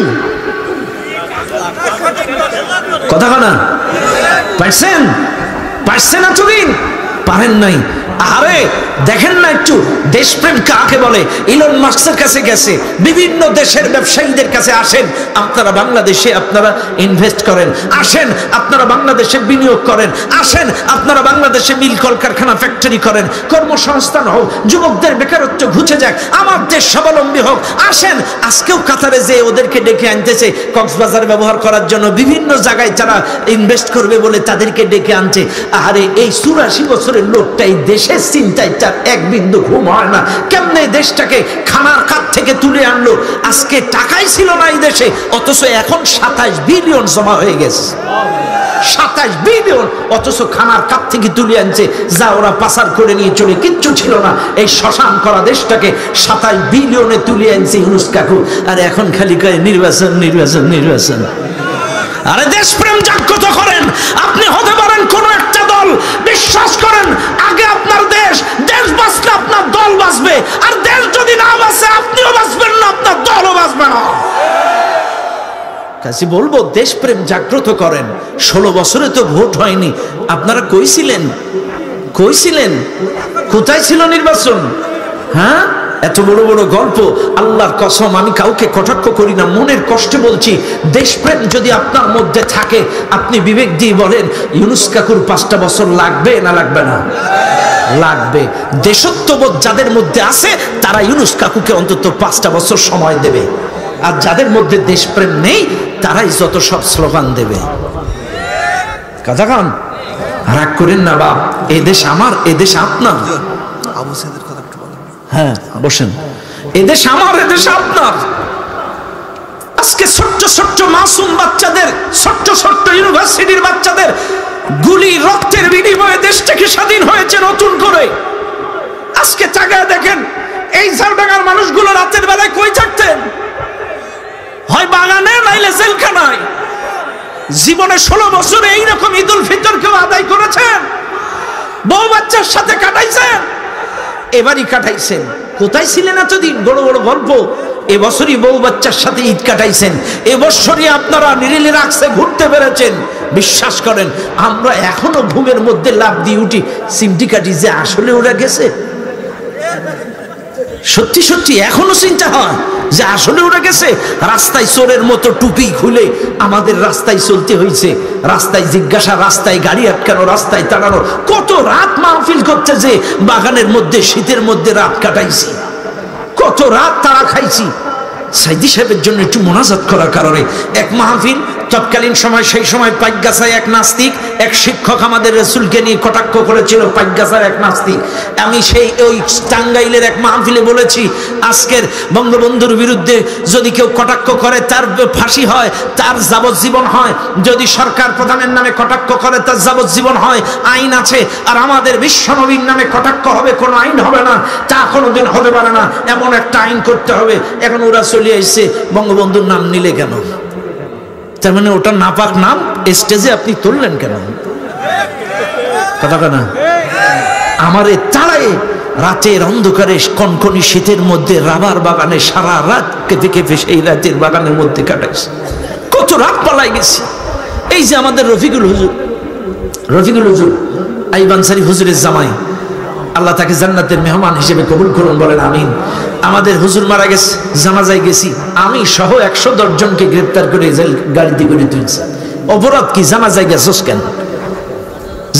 কথা না পারছেন? পারছেন এতদিন পারেন নাই। আরে দেখেন না একটু দেশপ্রেম কাকে বলে? ইলন মাস্কের কাছে গেছে, বিভিন্ন দেশের ব্যবসায়ীদের কাছে আসেন, আপনারা বাংলাদেশে আপনারা ইনভেস্ট করেন, আসেন আপনারা বাংলাদেশে বিনিয়োগ করেন, আসেন আপনারা বাংলাদেশে মিল কলকারখানা ফ্যাক্টরি করেন, কর্মসংস্থান হোক, যুবকদের বেকারত্ব ঘুচে যাক, আমার দেশ স্বাবলম্বী হোক। আসেন, আজকেও কাতারে যে ওদেরকে ডেকে আনতেছে কক্সবাজার ব্যবহার করার জন্য, বিভিন্ন জায়গায় যারা ইনভেস্ট করবে বলে তাদেরকে ডেকে আনছে। আরে এই 84 বছরের লোকটাই দেশের চিন্তায় তার এক বিন্দু ঘুম হয় না, কেমনে দেশটাকে খানার কাপ থেকে তুলে আনলো। আজকে টাকাই ছিল না এই দেশে, অথচ এখন 27 বিলিয়ন জমা হয়ে গেছে। 27 বিলিয়ন, অথচ খানার কাপ থেকে তুলে আনছে, যা ওরা পাচার করে নিয়ে চলে, কিচ্ছু ছিল না। এই শ্মশান করা দেশটাকে 27 বিলিয়নে তুলে আনছে ইউনুস কাকু, আর এখন খালি কয় নির্বাচন নির্বাচন নির্বাচন। আরে দেশপ্রেম জাগ্রত করেন, আপনি হতে পারেন কোন একটা দল, বিশ্বাস করেন আগে আপনার দেশ বাঁচলে আপনার দল বাঁচবে, আর দেশ যদি না বাঁচে আপনিও বাঁচবেন না, আপনার দলও বাঁচবে না। কাজে বলবো দেশপ্রেম জাগ্রত করেন। 16 বছরে তো ভোট হয়নি, আপনারা কইছিলেন কই ছিলেন? কোথায় ছিল নির্বাচন? হ্যাঁ, এত বড় বড় গল্প। আল্লাহর কসম, আমি কাউকে কটাক্ষ করি না, মনের কষ্টে বলছি। দেশপ্রেম যদি আপনার মধ্যে থাকে, আপনি বিবেক দিয়ে বলেন ইউনুস কাকুর 5টা বছর লাগবে না লাগবে না? লাগবে। দেশত্ববোধ যাদের মধ্যে আছে তারা ইউনুস কাকুকে অন্তত 5টা বছর সময় দেবে, আর যাদের মধ্যে দেশপ্রেম নেই তারাই যত সব স্লোগান দেবে। কথা কান, রাগ করেন না বাপ, এ দেশ আমার, এ দেশ আপনার। হ্যাঁ বসেন, এদেশ আমার, এদেশ আপনার। আজকে ছোট্ট ছোট্ট মাসুম বাচ্চাদের, ছোট্ট ছোট্ট ইউনিভার্সিটির বাচ্চাদের গুলি রক্তের বিনিময়ে দেশটাকে স্বাধীন হয়েছে নতুন করে। আজকে তাকায় দেখেন, এই ঝালডাঙ্গার মানুষগুলো রাতের বেলায় কই থাকতেন? হয় বাগানে, নাইলে জেলখানায়। জীবনে 16 বছরে এইরকম ঈদুল ফিতর কেউ আদায় করেছেন? বউ বাচ্চার সাথে কাটাইছেন? এবারই কাটাইছেন। কোথায় ছিলেন এতদিন? বড় বড় গল্প। এবছরই বউ বাচ্চার সাথে ঈদ কাটাইছেন, এবছরই আপনারা নিরিলে রাখছে, ঘুরতে পেরেছেন। বিশ্বাস করেন, আমরা এখনো ঘুমের মধ্যে লাফ দিয়ে উঠি, সিমটি কাটি যে আসলে ওরা গেছে। সত্যি সত্যি এখনো চিন্তা হয় যে আসলে ওরা গেছে। রাস্তায় চোরের মতো টুপি খুলে আমাদের রাস্তায় চলতে হয়েছে, রাস্তায় জিজ্ঞাসা, রাস্তায় গাড়ি আটকানো, রাস্তায় তাড়ানো। কত রাত মাহফিল করতে যে বাগানের মধ্যে শীতের মধ্যে রাত কাটাইছি, কত রাত তারা খাইছি। সাইদি সাহেবের জন্য একটু মোনাজাত করার কারণে এক মাহফিল তৎকালীন সময়, সেই সময় পাইকগাছায় এক নাস্তিক, এক শিক্ষক আমাদের রাসূলকে নিয়ে কটাক্ষ করেছিল, পাইকগাছার এক নাস্তিক। আমি সেই ওই টাঙ্গাইলের এক মাহফিলে বলেছি, আজকের বঙ্গবন্ধুর বিরুদ্ধে যদি কেউ কটাক্ষ করে তার ফাঁসি হয়, তার যাবজ্জীবন হয়। যদি সরকার প্রধানের নামে কটাক্ষ করে তার যাবজ্জীবন হয়, আইন আছে। আর আমাদের বিশ্বনবীর নামে কটাক্ষ হবে, কোনো আইন হবে না, তা কোনোদিন হতে পারে না। এমন একটা আইন করতে হবে। এখন ওরা চলে আসছে, বঙ্গবন্ধুর নাম নিলে কেন? তার মানে ওটা নাপাক নাম, স্টেজে আপনি তুললেন কেন? কথা না আমারে তাড়ায় রাতের অন্ধকারে কনকনি শীতের মধ্যে রাবার বাগানে সারা রাত কেঁপে কেঁপে সেই রাতের বাগানের মধ্যে কাটাইছে। কত রাত পালাই গেছি। এই যে আমাদের রফিকুল হুজুর আইব আনসারী হুজুরের জামাই, আল্লাহ তাকে জান্নাতের মেহমান হিসেবে কবুল করুন, বলেন আমিন। আমাদের হুজুর মারা গেছে, জানাজায় গেছি, আমি সহ 110 জনকে গ্রেপ্তার করে জেল গাড়িতে করে তুলছে। অপরাধ কি? জানাজায় গেছস কেন?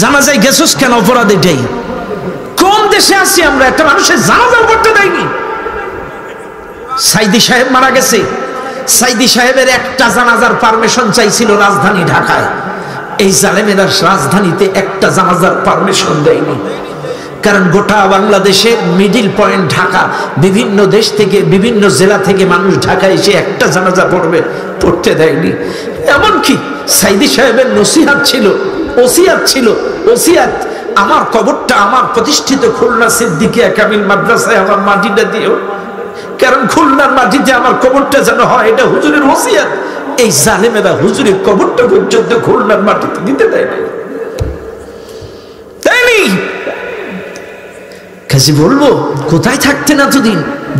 জানাজায় গেছস কেন? অপরাধ এটাই। কোন দেশে আছি আমরা? একটা মানুষের জানাজাও করতে দেয়নি। সাইদি সাহেব মারা গেছে, সাইদি সাহেবের একটা জানাজার পারমিশন চাইছিল রাজধানী ঢাকায়। এই জালেমেরা রাজধানীতে একটা জানাজার পারমিশন দেয়নি, কারণ গোটা বাংলাদেশের মিডিল পয়েন্ট ঢাকা। বিভিন্ন দেশ থেকে, বিভিন্ন জেলা থেকে মানুষ ঢাকা এসে একটা জানাজা পড়তে দেয়নি। এমনকি সাইদি সাহেবের নসিহাত ছিল, ওসিয়াত ছিল, ওসিয়াত, আমার কবরটা আমার প্রতিষ্ঠিত খুলনা সিদ্দিকিয়া কামিল মাদ্রাসায় আমার মাটিটা দিও, কারণ খুলনার মাটিতে আমার কবরটা যেন হয়, এটা হুজুরের ওসিয়াত। এই জালেমেরা হুজুরের কবরটা পর্যন্ত খুলনার মাটিতে দিতে দেয় না। কাজে বলবো, কোথায় থাকতেন এতদিন?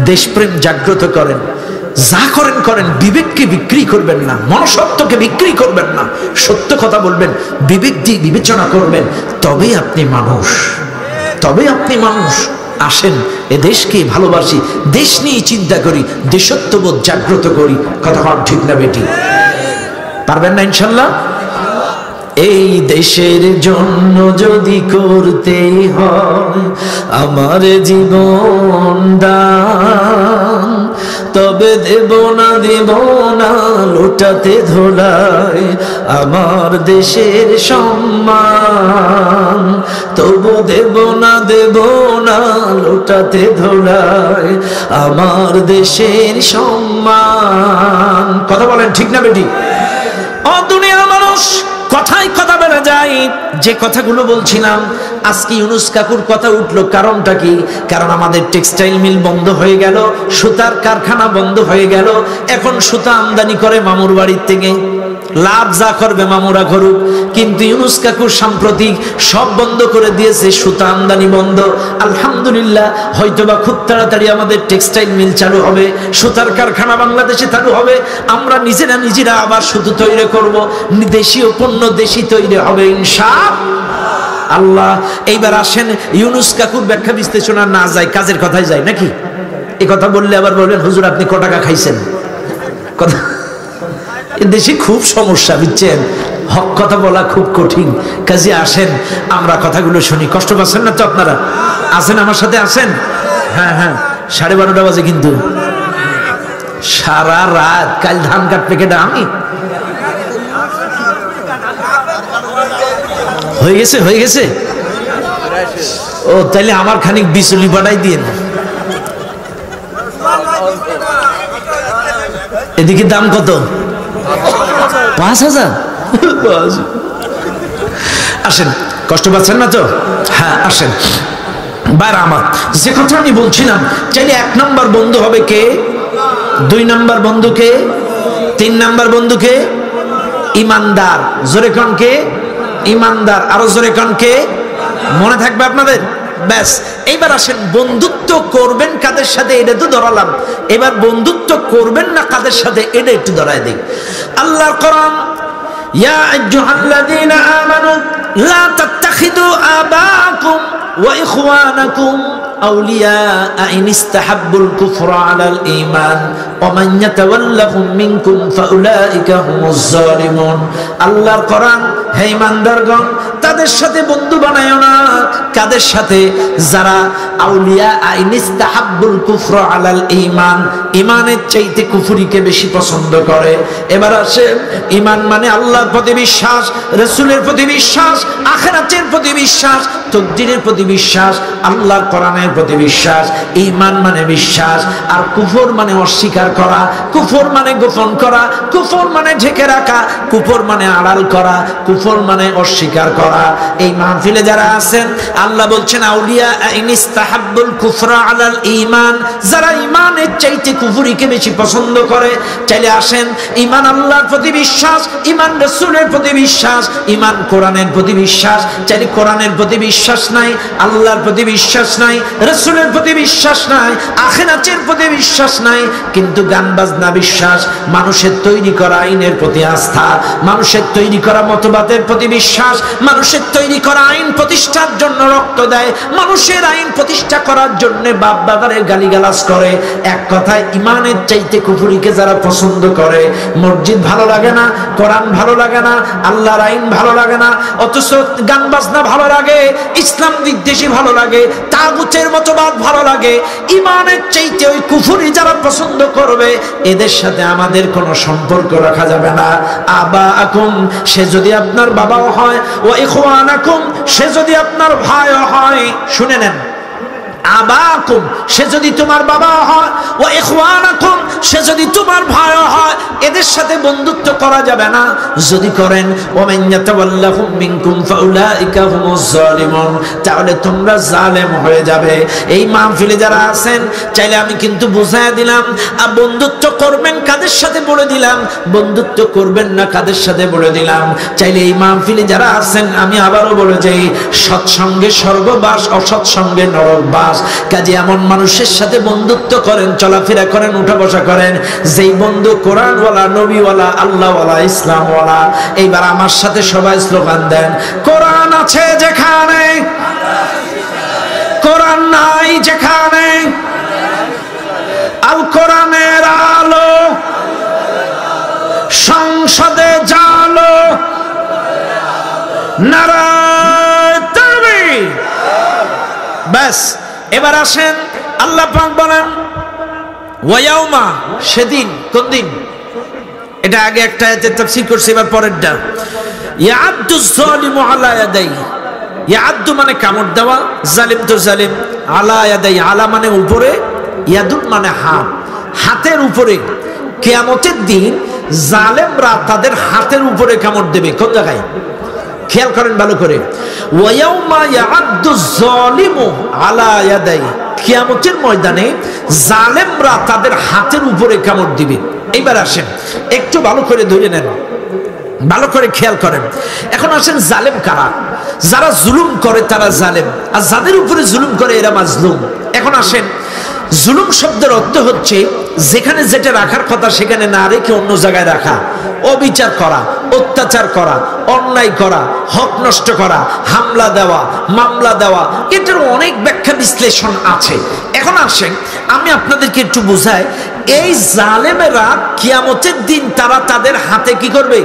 দেশপ্রেম জাগ্রত করেন, যা করেন করেন, বিবেককে বিক্রি করবেন না, মনুষ্যত্বকে বিক্রি করবেন না, সত্য কথা বলবেন, বিবেক দিয়ে বিবেচনা করবেন, তবেই আপনি মানুষ, তবে আপনি মানুষ। আসেন, এ দেশকে ভালোবাসি, দেশ নিয়ে চিন্তা করি, দেশত্ববোধ জাগ্রত করি। কথা ঠিক না বেটি? পারবেন না ইনশাল্লাহ? এই দেশের জন্য যদি করতে হয় আমার জীবন দান, তবে দেব না লোটাতে ধোলাই আমার দেশের সম্মান। তবু দেব না লোটাতে ধোলাই আমার দেশের সম্মান। কথা বলেন ঠিক না বেটি? ও দুনিয়ার মানুষ, কথায় কথা বেড়ে যায়। যে কথাগুলো বলছিলাম, আজকে ইউনুস কাকুর কথা উঠলো, কারণটা কি? কারণ আমাদের টেক্সটাইল মিল বন্ধ হয়ে গেল, সুতার কারখানা বন্ধ হয়ে গেল। এখন সুতা আমদানি করে মামুর বাড়ির থেকে, লাভ যা করবে মামুরা করুক। কিন্তু ইউনুস কাকুর সাম্প্রতিক সব বন্ধ করে দিয়েছে, সুতা আমদানি বন্ধ। আলহামদুলিল্লাহ, হয়তোবা খুব তাড়াতাড়ি আমাদের টেক্সটাইল মিল চালু হবে, সুতার কারখানা বাংলাদেশে চালু হবে। আমরা নিজেরা আবার সুতো তৈরি করব, দেশীয় পণ্য দেশি তৈরি হবে ইনশাআল্লাহ। আল্লাহ। এইবার আসেন ইউনুস কাকুর ব্যাখ্যা বিশ্লেষণ আর না যায়, কাজের কথাই যায় নাকি? এই কথা বললে আবার বললেন হুজুর আপনি ক টাকা খাইছেন। কথা দেশে খুব সমস্যা, বুঝছেন, হক কথা বলা খুব কঠিন। কাজে আসেন আমরা কথাগুলো শুনি। কষ্ট পাচ্ছেন না তো আপনারা? আসেন আমার সাথে আসেন। হ্যাঁ হ্যাঁ, 12:30 বাজে কিন্তু সারা রাত কাল ধান কাটবে কেটা আমি? হয়ে গেছে হয়ে গেছে। ও তাইলে আমার খানিক বিচুলি পাঠাই দিয়ে। এদিকে দাম কত? 5,000। আসেন, কষ্ট পাচ্ছেন না তো? হ্যাঁ আসেন। বাইরে আমার যে কথা আমি বলছিলাম, চাইলে 1 নম্বর বন্ধু হবে কে, 2 নম্বর বন্ধু কে, 3 নম্বর বন্ধু কে? ইমানদার। জোরে কোন কে? ইমানদার। আরো জোরে কোন কে? মনে থাকবে আপনাদের? ব্যাস। এইবার আসেন বন্ধুত্ব করবেন কাদের সাথে এটা তো ধরালাম, এবার বন্ধুত্ব করবেন না কাদের সাথে এটা একটু ধরায় দিই। আল্লাহর কোরআন, ইয়া আইয়ুহাল্লাযীনা আমানু লা তাত্তাখিযু আবাআকুম ওয়া ইখওয়ানাকুম আউলিয়া ইন ইসতাহাব্বুল কুফরা আলাল ঈমান ওয়া মান ইয়াতাওয়াল্লাহুম মিনকুম ফাউলাইকা হুমুজ জালিমুন। আল্লাহর কোরআন, হে ঈমানদারগণ, তাদের সাথে বন্ধু বানায়ো না। কাদের সাথে? যারা আউলিয়া ইন ইসতাহাব্বুল কুফরা আলাল ঈমান, ঈমানের চাইতে কুফরিকে বেশি পছন্দ করে। এবার আসে ঈমান মানে আল্লাহর প্রতি বিশ্বাস, রাসূলের প্রতি বিশ্বাস, আখিরাতের প্রতি বিশ্বাস, তাকদীরের প্রতি বিশ্বাস, আল্লাহর কোরআনের প্রতি বিশ্বাস। ঈমান মানে বিশ্বাস, আর কুফর মানে অস্বীকার করা, কুফর মানে গোপন করা, কুফর মানে ঢেকে রাখা, কুফর মানে আড়াল করা, কুফর মানে অস্বীকার করা। এই মাহফিলে যারা আছেন আল্লাহ বলছেন আউলিয়া ইন ইসতাহাব্বুল কুফরা আলাল ঈমান, যারা ঈমানের চাইতে কুফরিকে বেশি পছন্দ করে। চাইলে আসেন ঈমান আল্লাহর প্রতি বিশ্বাস, ঈমান রাসূলের প্রতি বিশ্বাস, ঈমান কোরআনের প্রতি বিশ্বাস। চাইলে কোরআনের প্রতি বিশ্বাস নাই, আল্লাহর প্রতি বিশ্বাস নাই, রাসূলের প্রতি বিশ্বাস নাই, আখিরাতের প্রতি বিশ্বাস নাই, কিন্তু গান বাজনা বিশ্বাস, মানুষের তৈরি করা আইনের প্রতি আস্থা, মানুষের তৈরি করা মতবাদের প্রতি বিশ্বাস, মানুষের তৈরি করা আইন প্রতিষ্ঠার জন্য রক্ত দেয়, মানুষের আইন প্রতিষ্ঠা করার জন্য বাপ দাদারে গালিগালাজ করে। এক কথায় ঈমানের চাইতে কুফরিকে যারা পছন্দ করে, মসজিদ ভালো লাগে না, কোরআন ভালো লাগে না, আল্লাহর আইন ভালো লাগে না, অথচ গান বাজনা ভালো লাগে, ইসলাম বিদ্বেষী ভালো লাগে, তাগুতের মতবাদ ভালো লাগে, ঈমানের চাইতে ওই কুফরি যারা পছন্দ করবে, এদের সাথে আমাদের কোনো সম্পর্ক রাখা যাবে না। আবাআকুম, সে যদি আপনার বাবাও হয়, ওয়া ইখওয়ানাকুম, সে যদি আপনার ভাইও হয়। শুনে নেন, আবাকুম, সে যদি তোমার বাবা হয়, ওয়া ইখওয়ানাকুম, সে যদি তোমার ভাই হয়, এদের সাথে বন্ধুত্ব করা যাবে না। যদি করেন, ওয়া মান ইয়াতাওয়াল্লাহুম মিনকুম ফাউলাইকা হুমুজ জালিমুন, তাহলে তোমরা জালেম হয়ে যাবে। এই মাহফিলে যারা আছেন, চাইলে আমি কিন্তু বুঝায় দিলাম, আর বন্ধুত্ব করবেন কাদের সাথে বলে দিলাম, বন্ধুত্ব করবেন না কাদের সাথে বলে দিলাম। চাইলে এই মাহফিলে যারা আছেন, আমি আবারও বলে যাই, সৎসঙ্গে স্বর্গবাস, অসৎসঙ্গে নরকবাস। কাজে এমন মানুষের সাথে বন্ধুত্ব করেন, চলাফেরা করেন, উঠা বসা করেন, যেই বন্ধু কোরআনওয়ালা, নবীওয়ালা, আল্লাহওয়ালা, ইসলামওয়ালা। এইবার আমার সাথে সবাই স্লোগান দেন, কোরআন আছে যেখানে, কোরআন নাই যেখানে, আল কোরআনের আলো সংসদে জালো, নারায়ে তাকবীর। ব্যাস। এবার আসেন, আল্লাহ পাক বলেন ওয়ায়াউমা, সেদিন, কোন দিন? এটা আগে একটা আয়াতে তাফসীর করছি, এবার পরেরটা। ইয়াআদ্দু যালিমু আলা ইয়াদাই, ইয়াআদ্দু মানে কামড় দেওয়া, জালিম তো জালিম, আলা ইয়াদাই, আলা মানে উপরে, ইয়াদুন মানে হাত, হাতের উপরে। কিয়ামতের দিন জালেমরা তাদের হাতের উপরে কামড় দেবে। কোন জায়গায়? খেয়াল করেন ভালো করে, ওয়ায়াউমা ইয়াআদ্দু যালিমু আলা ইয়াদাই, কিয়ামতের ময়দানে জালেমরা তাদের হাতের উপরে কামড় দিবে। এইবার আসেন একটু ভালো করে ধরে নেন, ভালো করে খেয়াল করেন। এখন আসেন, জালেম কারা? যারা জুলুম করে তারা জালেম, আর যাদের উপরে জুলুম করে এরা মাজলুম। এখন আসেন, জুলুম শব্দের অর্থ হচ্ছে যেখানে যেটা রাখার কথা সেখানে না রেখে অন্য জায়গায় রাখা, অবিচার করা, অত্যাচার করা, অন্যায় করা, হক নষ্ট করা, হামলা দেওয়া, মামলা দেওয়া, এটার অনেক ব্যাখ্যা বিশ্লেষণ আছে। এখন আসেন আমি আপনাদেরকে একটু বোঝাই, এই জালেমেরা কিয়ামতের দিন তারা তাদের হাতে কি করবে?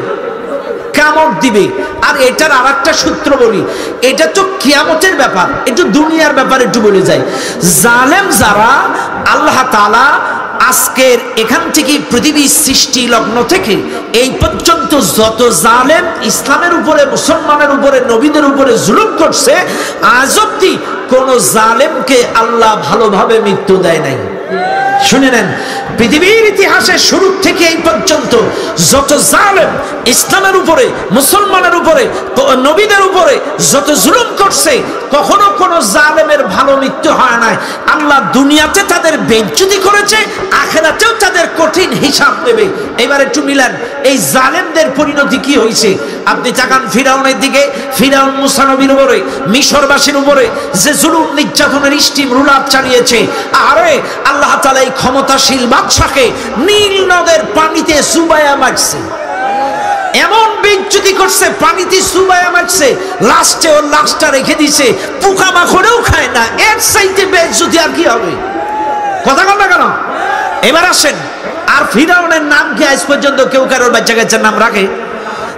কামড় দিবে। আর এটার আর একটা সূত্র বলি, এটা তো কিয়ামতের ব্যাপার, একটু দুনিয়ার ব্যাপার একটু বলে যায়। জালেম যারা, আল্লাহ তাআলা আজকের এখান থেকে পৃথিবীর সৃষ্টি লগ্ন থেকে এই পর্যন্ত যত জালেম ইসলামের উপরে, মুসলমানের উপরে, নবীদের উপরে জুলুম করছে, আজ অব্দি কোন জালেমকে আল্লাহ ভালোভাবে মৃত্যু দেয় নাই। শুনে নেন, পৃথিবীর ইতিহাসে শুরু থেকে এই পর্যন্ত যত জালেম ইসলামের উপরে, মুসলমানের উপরে, নবীদের উপরে যত জুলুম করছে, কখনো কোন জালেমের ভালো মৃত্যু হয় নাই। আল্লাহ দুনিয়াতে তাদের বেইজ্জতি করেছে, আখিরাতেও তাদের কঠিন হিসাব নেবে। এবার একটু মিলান এই জালেমদের পরিণতি কি হয়েছে। আপনি তাকান ফিরাউনের দিকে, ফিরাউন মুসা নবীর উপরে, মিশরবাসীর উপরে যে জুলুম নির্যাতনের স্টিম রুলার চালিয়েছে। আরে আল্লাহ তাআলা এই ক্ষমতাশীল বাদশাকে নীল নদের পানিতে চুবাইয়া মারছে, এমন বেইজ্জতি করছে, পানিতে চুবাইয়া মারছে, লাস্টে ওর লাশটা রেখে দিছে, পোকামাকড়েও খায় না। এর চাইতে বেইজ্জতি আর কি হবে? কথা বল না কেন? এবার আসেন, আর ফিরাউনের নাম কি আজ পর্যন্ত কেউ কারোর বাচ্চা কাচ্চার নাম রাখে?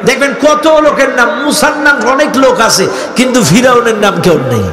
দেখবেন কত লোকের নাম, মুসার নাম অনেক লোক আছে, কিন্তু ফিরাউনের নাম কেউ নেই।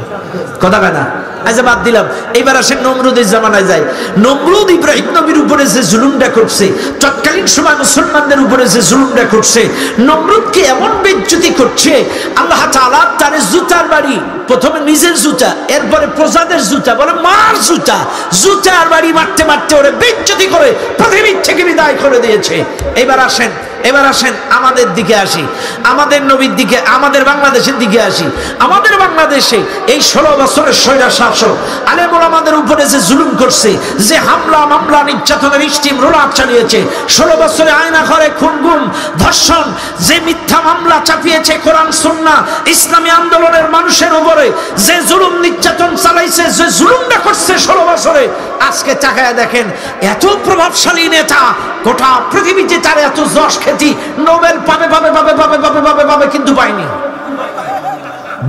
কথা বলে না? আচ্ছা বাদ দিলাম, এবার আসেন নমরুদের জামানায় যায়। নমরুদ ইব্রাহিম নবীর উপরে যে জুলুমটা করছে, তৎকালীন সময় মুসলমানদের উপরে যে জুলুমটা করছে, নমরুদকে এমন বেইজ্জতি করছে, আল্লাহ তাআলা তার জুতার বাড়ি, প্রথমে নিজের জুতা, এরপরে প্রজাদের জুতা, বলে মার জুতা, জুতার বাড়ি মারতে মারতে ওরে বেইজ্জতি করে পৃথিবী থেকে বিদায় করে দিয়েছে। এবার আসেন আমাদের দিকে আসি, আমাদের নবীর দিকে, আমাদের বাংলাদেশের দিকে আসি। আমাদের বাংলাদেশে এই 16 বছরের স্বৈরা শাসক আলেম ওলামাদের উপরে যে জুলুম করছে, যে হামলা মামলা নির্যাতনের স্টিম রোলার চালিয়েছে, 16 বছরে আয়না ঘরে খুন গুম ধর্ষণ, যে মিথ্যা মামলা চাপিয়েছে কোরআন সুন্নাহ ইসলামী আন্দোলনের মানুষের উপরে, যে জুলুম নির্যাতন চালাইছে, যে জুলুমটা করছে 16 বছরে, আজকে তাকায় দেখেন এত প্রভাবশালী নেতা, গোটা পৃথিবীতে তার এত যশ খ্যাতি, নোবেল পাবে পাবে পাবে পাবে পাবে পাবে পাবে, কিন্তু পায়নি।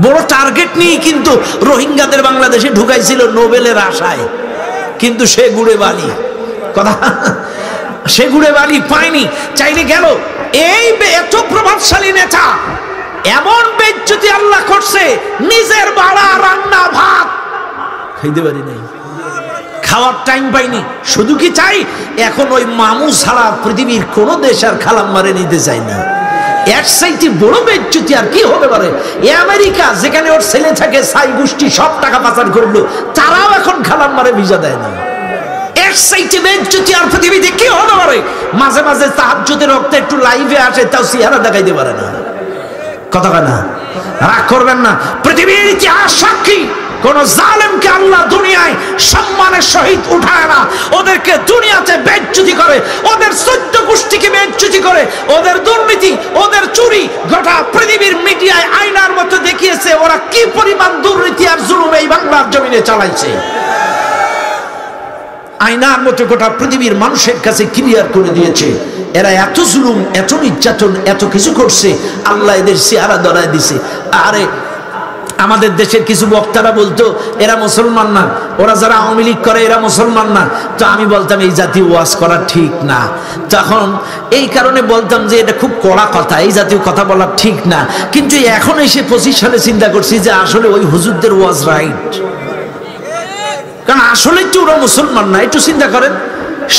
বড় টার্গেট নিয়ে কিন্তু রোহিঙ্গাদের বাংলাদেশে ঢুকাইছিল নোবেলের আশায়, কিন্তু সে গুড়ে বালি, কথা সে গুড়ে বালি পায়নি, চাইলে গেল। এই এত প্রভাবশালী নেতা এমন বেইজ্জতি আল্লাহ করছে, নিজের বাড়া রান্না ভাত খাইতে পারি নাই, খাওয়ার টাইম পাইনি। শুধু কি চাই, এখন ওই মামু ছাড়া পৃথিবীর কোন দেশ আর খালাম মারে নিতে চায় না। এর চাইতে বড় বেইজ্জতি আর কি হতে পারে? আমেরিকা, যেখানে ওর ছেলে থাকে, ছাই গোষ্ঠী সব টাকা পাচার করলো, তারাও এখন খালাম মারে ভিসা দেয় না। এর চাইতে বেইজ্জতি আর পৃথিবীতে কি হতে পারে? মাঝে মাঝে তাহাজ্জুদের রক্তে একটু লাইভে আসে, তাও চেহারা দেখাইতে পারে না। কথা কয় না? রাগ করবেন না, পৃথিবীর ইতিহাস সাক্ষী, কোন জালেমকে আল্লাহ দুনিয়ায় সম্মানের সহিত উঠায় না, ওদেরকে দুনিয়াতে বেইজ্জতি করে, ওদের 14 গোষ্ঠীকে বেইজ্জতি করে, ওদের দুর্নীতি, ওদের চুরি গোটা পৃথিবীর মিডিয়ায় আয়নার মতো দেখিয়েছে ওরা কি পরিমাণ দুর্নীতি আর জুলুম এই বাংলার জমিনে চালাইছে। আয়নার মতো গোটা পৃথিবীর মানুষের কাছে ক্লিয়ার করে দিয়েছে এরা এত জুলুম, এত নির্যাতন, এত কিছু করছে, আল্লাহ এদের চেহারা ধরায় দিছে। আরে আমাদের দেশের কিছু বক্তারা বলতো এরা মুসলমান না, ওরা যারা আওয়ামী লীগ করে এরা মুসলমান না। তো আমি বলতাম এই জাতীয় ওয়াজ করা ঠিক না। তখন এই কারণে বলতাম যে এটা খুব কড়া কথা, এই জাতীয় কথা বলা ঠিক না। কিন্তু এখন এসে 25 সালে চিন্তা করছি যে আসলে ওই হুজুরদের ওয়াজ রাইট, কারণ আসলে তো ওরা মুসলমান না। একটু চিন্তা করেন,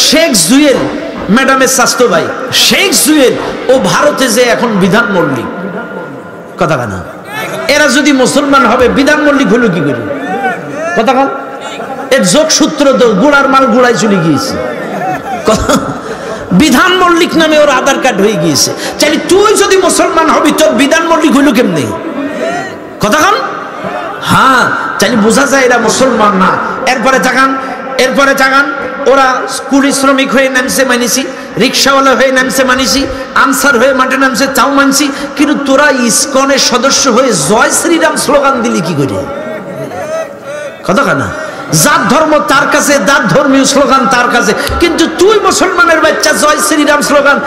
শেখ জুয়েল ম্যাডামের স্বাস্থ্য ভাই, শেখ জুয়েল ও ভারতে যে এখন বিধান মল্লিক, কথা না, এরা যদি মুসলমান হবে বিধান মল্লিক হলো কি করে? কথা বল, এর যোগ সূত্র তো গোড়ার মাল গোড়ায় চলে গিয়েছে। বিধান মল্লিক নামে ওর আধার কার্ড হয়ে গিয়েছে। চাইলে তুই যদি মুসলমান হবি তোর বিধান মল্লিক হইলো কেমনি? কথা কন, হ্যাঁ, চাইলে বোঝা যায় এরা মুসলমান না। এরপরে জাগান ওরা কুলি শ্রমিক হয়ে নামছে মানিছি, রিক্সাওয়ালা হয়ে নামছে মানিছি, আনসার হয়ে মাঠে নামছে তাও মানছি, কিন্তু তোরা ইসকনের সদস্য হয়ে জয় শ্রীরাম স্লোগান দিলি কি করে? কথা কানা, যার ধর্ম তার কাছে, যার ধর্মীয় স্লোগান তার কাছে। কিন্তু তুই মুসলমানের বাচ্চা জয় শ্রীরাম স্লোগান,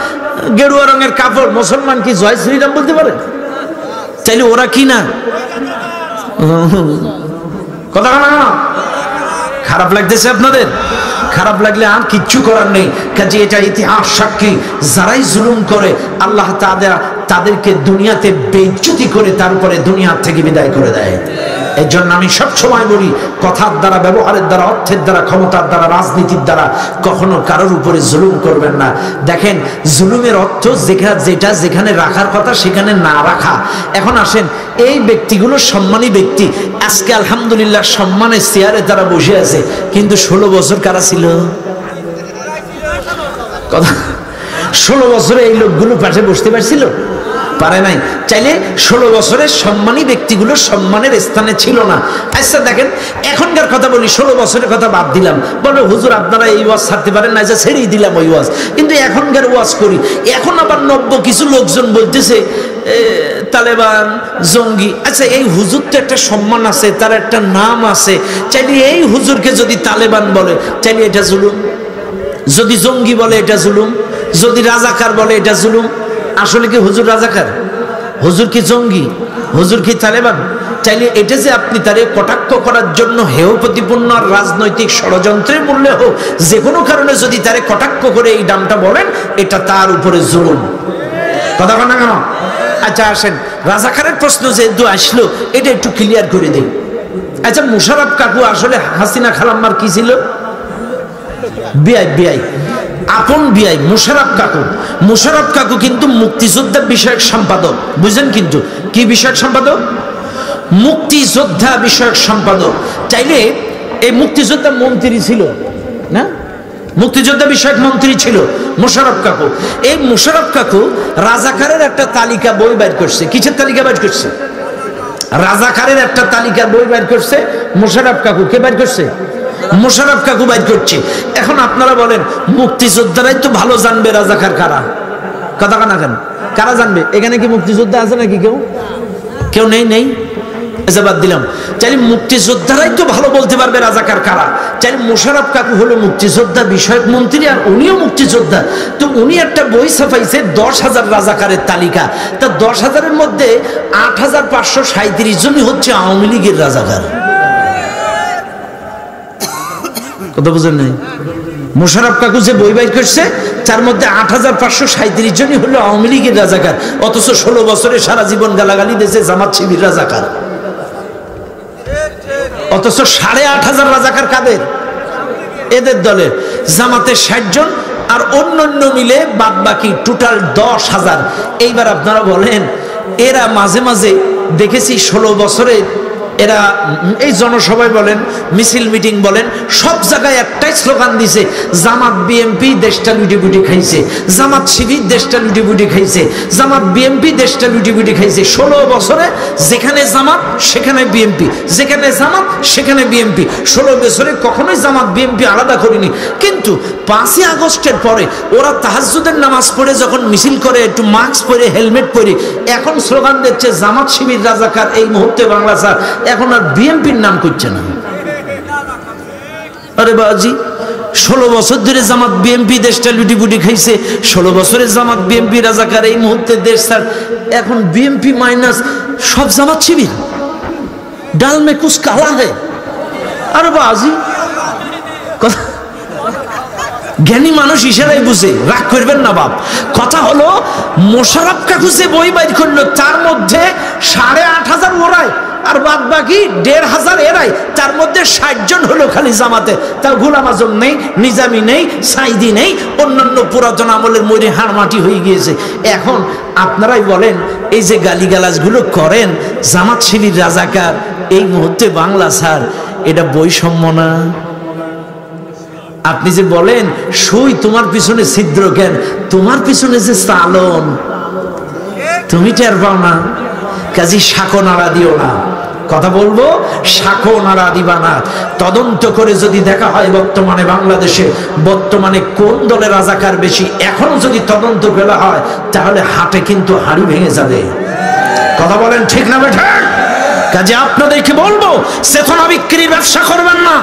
গেরুয়া রঙের কাপড়, মুসলমান কি জয় শ্রীরাম বলতে পারে? তাইলে ওরা কি না? কথা না, খারাপ লাগতেছে আপনাদের? খারাপ লাগলে আর কিচ্ছু করার নেই। কাজে এটা ইতিহাস সাক্ষী, যারাই জুলুম করে আল্লাহ তাদেরকে দুনিয়াতে বেইজ্জতি করে তারপরে দুনিয়া থেকে বিদায় করে দেয়। এই জন্য আমি সবসময় বলি, কথার দ্বারা, ব্যবহারের দ্বারা, অর্থের দ্বারা, ক্ষমতার দ্বারা, রাজনীতির দ্বারা কখনো কারোর উপরে জুলুম করবেন না। দেখেন, জুলুমের অর্থ যেটা যেখানে রাখার কথা সেখানে না রাখা। এখন আসেন, এই ব্যক্তিগুলো সম্মানী ব্যক্তি, আজকে আলহামদুলিল্লাহ সম্মানের চেয়ারে তারা বসে আছে, কিন্তু 16 বছর কারা ছিল? কথা, 16 বছরে এই লোকগুলো পাশে বসতে পারছিল? পারে নাই। চাইলে 16 বছরের সম্মানী ব্যক্তিগুলো সম্মানের স্থানে ছিল না। আচ্ছা দেখেন, এখনকার কথা বলি, 16 বছরের কথা বাদ দিলাম, বলো হুজুর আপনারা এই ওয়াজ ছাড়তে পারেন না, যে ছেড়েই দিলাম ওই ওয়াজ। কিন্তু এখনকার ওয়াজ করি, এখন আবার নব্য কিছু লোকজন বলতেছে তালেবান, জঙ্গি। আচ্ছা, এই হুজুর তো একটা সম্মান আছে, তার একটা নাম আছে, চাইলে এই হুজুরকে যদি তালেবান বলে চাইলে এটা জুলুম, যদি জঙ্গি বলে এটা জুলুম, যদি রাজাকার বলে এটা জুলুম। আসলে কি হুজুর রাজাকার? হুজুর কি জঙ্গি? হুজুর কি তালেবান? চাইলে এটা যে আপনি তারে কটাক্ষ করার জন্য হেয় প্রতিপন্ন আর রাজনৈতিক ষড়যন্ত্রের মূল্যে হোক, যে কোনো কারণে যদি তারে কটাক্ষ করে এই নামটা বলেন, এটা তার উপরে জুলুম। কথা বলেন না কেন? আচ্ছা আসেন, রাজাকারের প্রশ্ন যেহেতু আসলো, এটা একটু ক্লিয়ার করে দিই। আচ্ছা, মুশাররফ কাকু আসলে হাসিনা খালাম্মার কি ছিল? বিআই, আপন বিআই মুশাররফ কাকু। মুশাররফ কাকু কিন্তু মুক্তিযোদ্ধা বিষয়ক সম্পাদক, বুঝলেন? কিন্তু কি বিষয়ক সম্পাদক? মুক্তিযোদ্ধা বিষয়ক সম্পাদক। চাইলে এই মুক্তিযোদ্ধা মন্ত্রী ছিল না, মুক্তিযোদ্ধা বিষয়ক মন্ত্রী ছিল মুশাররফ কাকু। এই মুশাররফ কাকু রাজাকারের একটা তালিকা বই বের করছে। কিসের তালিকা বের করছে? রাজাকারের একটা তালিকা বই বের করছে মুশাররফ কাকু। কে বের করছে? মুশাররফ কাকু বের করছে। এখন আপনারা বলেন, মুক্তিযোদ্ধারাই তো ভালো জানবে রাজাকার কারা। কথা কানা কেন? কারা জানবে? এখানে কি মুক্তিযোদ্ধা আছে নাকি? কেউ নেই। বাদ দিলাম। চাইলে মুক্তিযোদ্ধারাই তো ভালো বলতে পারবে রাজাকার কারা। চাইলে মুশাররফ কাকু হলো মুক্তিযোদ্ধা বিষয়ক মন্ত্রী, আর উনিও মুক্তিযোদ্ধা। তো উনি একটা বই ছাপাইছে 10,000 রাজাকারের তালিকা। তা 10,000-এর মধ্যে 8,537 জনই হচ্ছে আওয়ামী লীগের রাজাকার। কথা বুঝেন নাই? মুশাররফ কাকু যে বই বাইর করছে তার মধ্যে 8,537 জনই হলো আওয়ামী লীগের রাজাকার। অথচ 16 বছরে সারা জীবন গালাগালি দিয়েছে জামাত শিবির রাজাকার। অথচ 8,500 রাজাকার কাদের? এদের দলের। জামাতের 60 জন, আর অন্যান্য মিলে বাদ বাকি টোটাল 10,000। এইবার আপনারা বলেন, এরা মাঝে মাঝে দেখেছি 16 বছরে এরা এই জনসভায় বলেন, মিছিল মিটিং বলেন, সব জায়গায় একটাই স্লোগান দিছে, জামাত বিএমপি দেশটা লুটিপুটি খাইছে, জামাত শিবির দেশটা লুটিপুটি খাইছে, জামাত বিএমপি দেশটা লুটিপুটি খাইছে। 16 বছরে যেখানে জামাত সেখানে বিএমপি, যেখানে জামাত সেখানে বিএমপি। 16 বছরে কখনোই জামাত বিএমপি আলাদা করিনি। কিন্তু 5ই আগস্টের পরে ওরা তাহাজ্জুদের নামাজ পড়ে যখন মিছিল করে, একটু মাস্ক পরে, হেলমেট পরে, এখন স্লোগান দিচ্ছে জামাত শিবির রাজাকার। এই মুহূর্তে বাংলা স্যার এখন আর বিএমপির নাম করছে না। আরে বাজি, 16 বছর ধরে জামাত বিএমপি দেশটা লুটিপুটি খাইছে, 16 বছরে জামাত বিএমপি রাজাকার। এই মুহূর্তে দেশ স্যার এখন বিএমপি মাইনাস সব জামাত শিবির। ডাল মে কুছ কালা হে। আরে বাজি, জ্ঞানী মানুষ ইশারাই বুঝে, রাগ করবেন না বাপ। কথা হলো, মোশাররফ কাকু যে বই বাইর করলো তার মধ্যে 8,500 ওরাই, আর বাদ বাকি 1,500 এরাই। তার মধ্যে 60 জন হলো খালি জামাতে। তার গোলাম আজম নেই, নিজামি নেই, সাইদি নেই, অন্যান্য পুরাতন আমলের মরে হাড়মাটি হয়ে গিয়েছে। এখন আপনারাই বলেন, এই যে গালিগালাজগুলো করেন জামাত শিবির রাজাকার, এই মুহূর্তে বাংলা স্যার এটা বৈষম্য না? আপনি যে বলেন সুই তোমার পিছনে ছিদ্র কেন, তোমার পিছনে যে চালন তুমি টের পাও না? কাজী শাকো নাড়া দিও না। কথা বলবো, শাকো নাড়া দিবা না। তদন্ত করে যদি দেখা হয় বর্তমানে বাংলাদেশে বর্তমানে কোন দলের রাজাকার বেশি, এখনো যদি তদন্ত ফেলা হয় তাহলে হাটে কিন্তু হাড়ি ভেঙে যাবে। কথা বলেন ঠিক না বেঠা? কাজে আপনাদেরকে বলবো, চেতনা বিক্রির ব্যবসা করবেন না।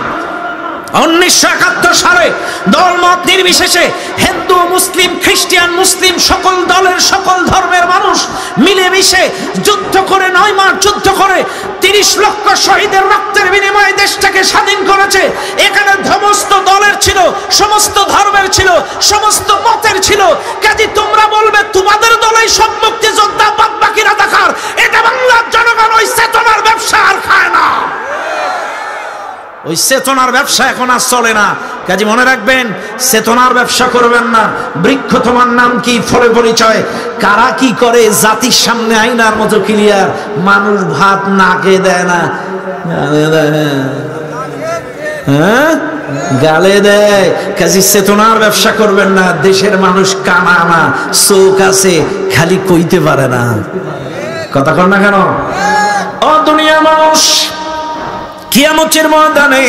1971 সালে দলমত নির্বিশেষে হিন্দু মুসলিম খ্রিস্টান মুসলিম সকল দলের সকল ধর্মের মানুষ মিলেমিশে যুদ্ধ করে 9 মাস যুদ্ধ করে 30 লক্ষ শহীদের রক্তের বিনিময়ে দেশটাকে স্বাধীন করেছে। এখানে সমস্ত দলের ছিল, সমস্ত ধর্মের ছিল, সমস্ত মতের ছিল। কাজে তোমরা বলবে তোমাদের দলেই সব মুক্তিযোদ্ধা, বাদ বাকি রাজাকার। এটা বাংলার জনগণ ওই চেতনার ব্যবসা আর খায় না, ওই চেতনার ব্যবসা এখন আর চলে না। কাজে মনে রাখবেন, চেতনার ব্যবসা করবেন না। বৃক্ষ তোমার নাম কি, ফলে পরিচয়। কারা কি করে জাতির সামনে আয়নার মতো ক্লিয়ার। মানুষ ভাত নাকে দেয় না, হ্যাঁ গালে দেয়। কাজে চেতনার ব্যবসা করবেন না। দেশের মানুষ কানা না, চোখ আছে, খালি কইতে পারে না। কথা কর না কেন? ও দুনিয়ার মানুষ, কিয়ামতের ময়দানে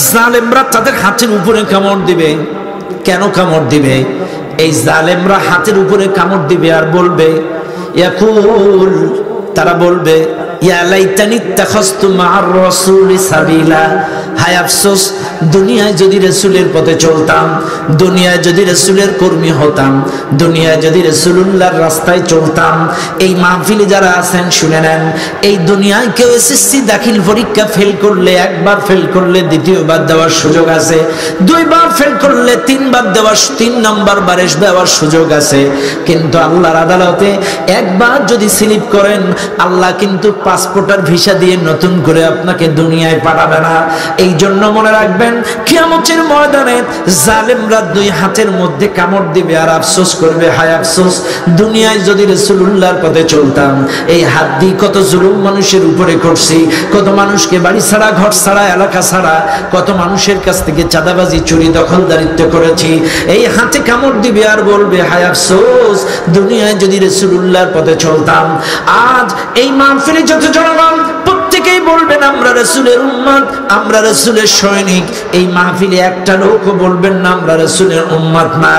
জালেমরা তাদের হাতের উপরে কামড় দিবে। কেন কামড় দিবে? এই জালেমরা হাতের উপরে কামড় দিবে আর বলবে, ইয়াকুল, তারা বলবে, ইয়া লাইতানি ইত্তাখাযতু মা'আর রাসূলি সাবিলা। হায় আফসোস, দুনিয়ায় যদি রাসূলের পথে চলতাম, দুনিয়ায় যদি রাসূলের কর্মী হতাম, দুনিয়ায় যদি রাসূলুল্লাহর রাস্তায় চলতাম। এই মাহফিলে যারা আছেন শুনে নেন, এই দুনিয়ায় কেউ এসএসসি দাখিল পরীক্ষা ফেল করলে, একবার ফেল করলে দ্বিতীয়বার দেওয়ার সুযোগ আছে, 2 বার ফেল করলে 3 বার দেওয়ার, 3 নম্বর বারে দেওয়ার সুযোগ আছে। কিন্তু আল্লাহর আদালতে একবার যদি স্লিপ করেন, আল্লাহ কিন্তু পাসপোর্ট আর ভিসা দিয়ে নতুন করে আপনাকে দুনিয়ায় পাঠাবে না। এই জন্য মনে রাখবেন, কিয়ামতের ময়দানে জালেমরা 2 হাতের মধ্যে কামড় দিবে আর আফসোস করবে, হায় আফসোস, দুনিয়ায় যদি রাসূলুল্লাহর পথে চলতাম। এই হাত দিয়ে কত জুলুম মানুষের উপরে করছি, কত মানুষকে বাড়ি ছাড়া, ঘর ছাড়া, এলাকা ছাড়া, কত মানুষের কাছ থেকে চাঁদাবাজি, চুরি, দখলদারিত্ব করেছি। এই হাতে কামড় দিবে আর বলবে, হায় আফসোস, দুনিয়ায় যদি রাসূলুল্লাহর পথে চলতাম। আজ এই মাহফিলে যত জনগণ প্রত্যেকেই বলবেন আমরা রাসূলের উম্মত, আমরা রাসূলের সৈনিক। এই মাহফিলে একটা লোকও বলবেন না আমরা রাসূলের উম্মত না।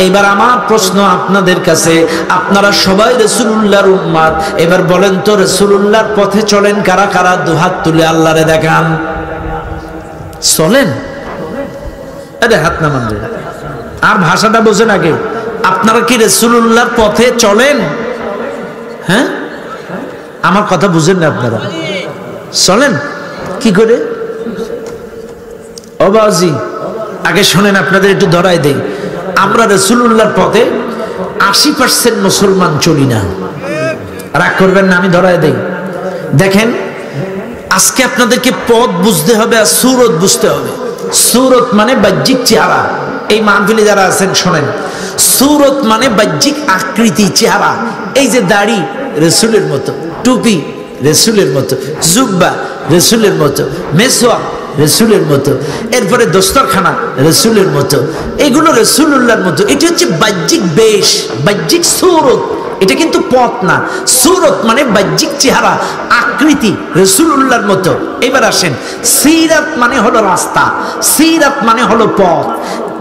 এবার আমার প্রশ্ন আপনাদের কাছে, আপনারা সবাই রাসূলুল্লাহর উম্মত। এবার বলেন তো, রাসূলুল্লাহর পথে চলেন কারা কারা? 2 হাত তুলে আল্লাহরে দেখান। চলেন? আরে হাত নামান রে। আর ভাষাটা বোঝেন আগে। আপনারা কি রাসূলুল্লাহর পথে চলেন? হ্যাঁ, আমার কথা বুঝেন না আপনারা? চলেন কি করে? ও বাবাজি, আগে শোনেন, আপনাদের একটু ধরাই দেই। আমরা রাসূলুল্লাহর পথে 80% মুসলমান চলি না। রাগ করবেন না, আমি ধরাই দেই। দেখেন, আজকে আপনাদেরকে পথ বুঝতে হবে আর সুরত বুঝতে হবে। সুরত মানে বাহ্যিক চেহারা। এই মাহফিলে যারা আছেন শোনেন, সুরত মানে বাহ্যিক আকৃতি, চেহারা। এই যে দাড়ি রাসূলের মতো, টুপি রাসূলের মতো, জুব্বা রাসূলের মতো, মেসওয়াক রাসূলের মতো, এরপরে দস্তরখানা রাসূলের মতো, এগুলো রাসূলুল্লাহর মতো। এটা হচ্ছে বাহ্যিক বেশ, বাহ্যিক সুরত। এটা কিন্তু পথ না। সুরত মানে বাহ্যিক চেহারা, আকৃতি রাসূলুল্লাহর মতো। এবার আসেন, সিরাত মানে হলো রাস্তা, সিরাত মানে হলো পথ।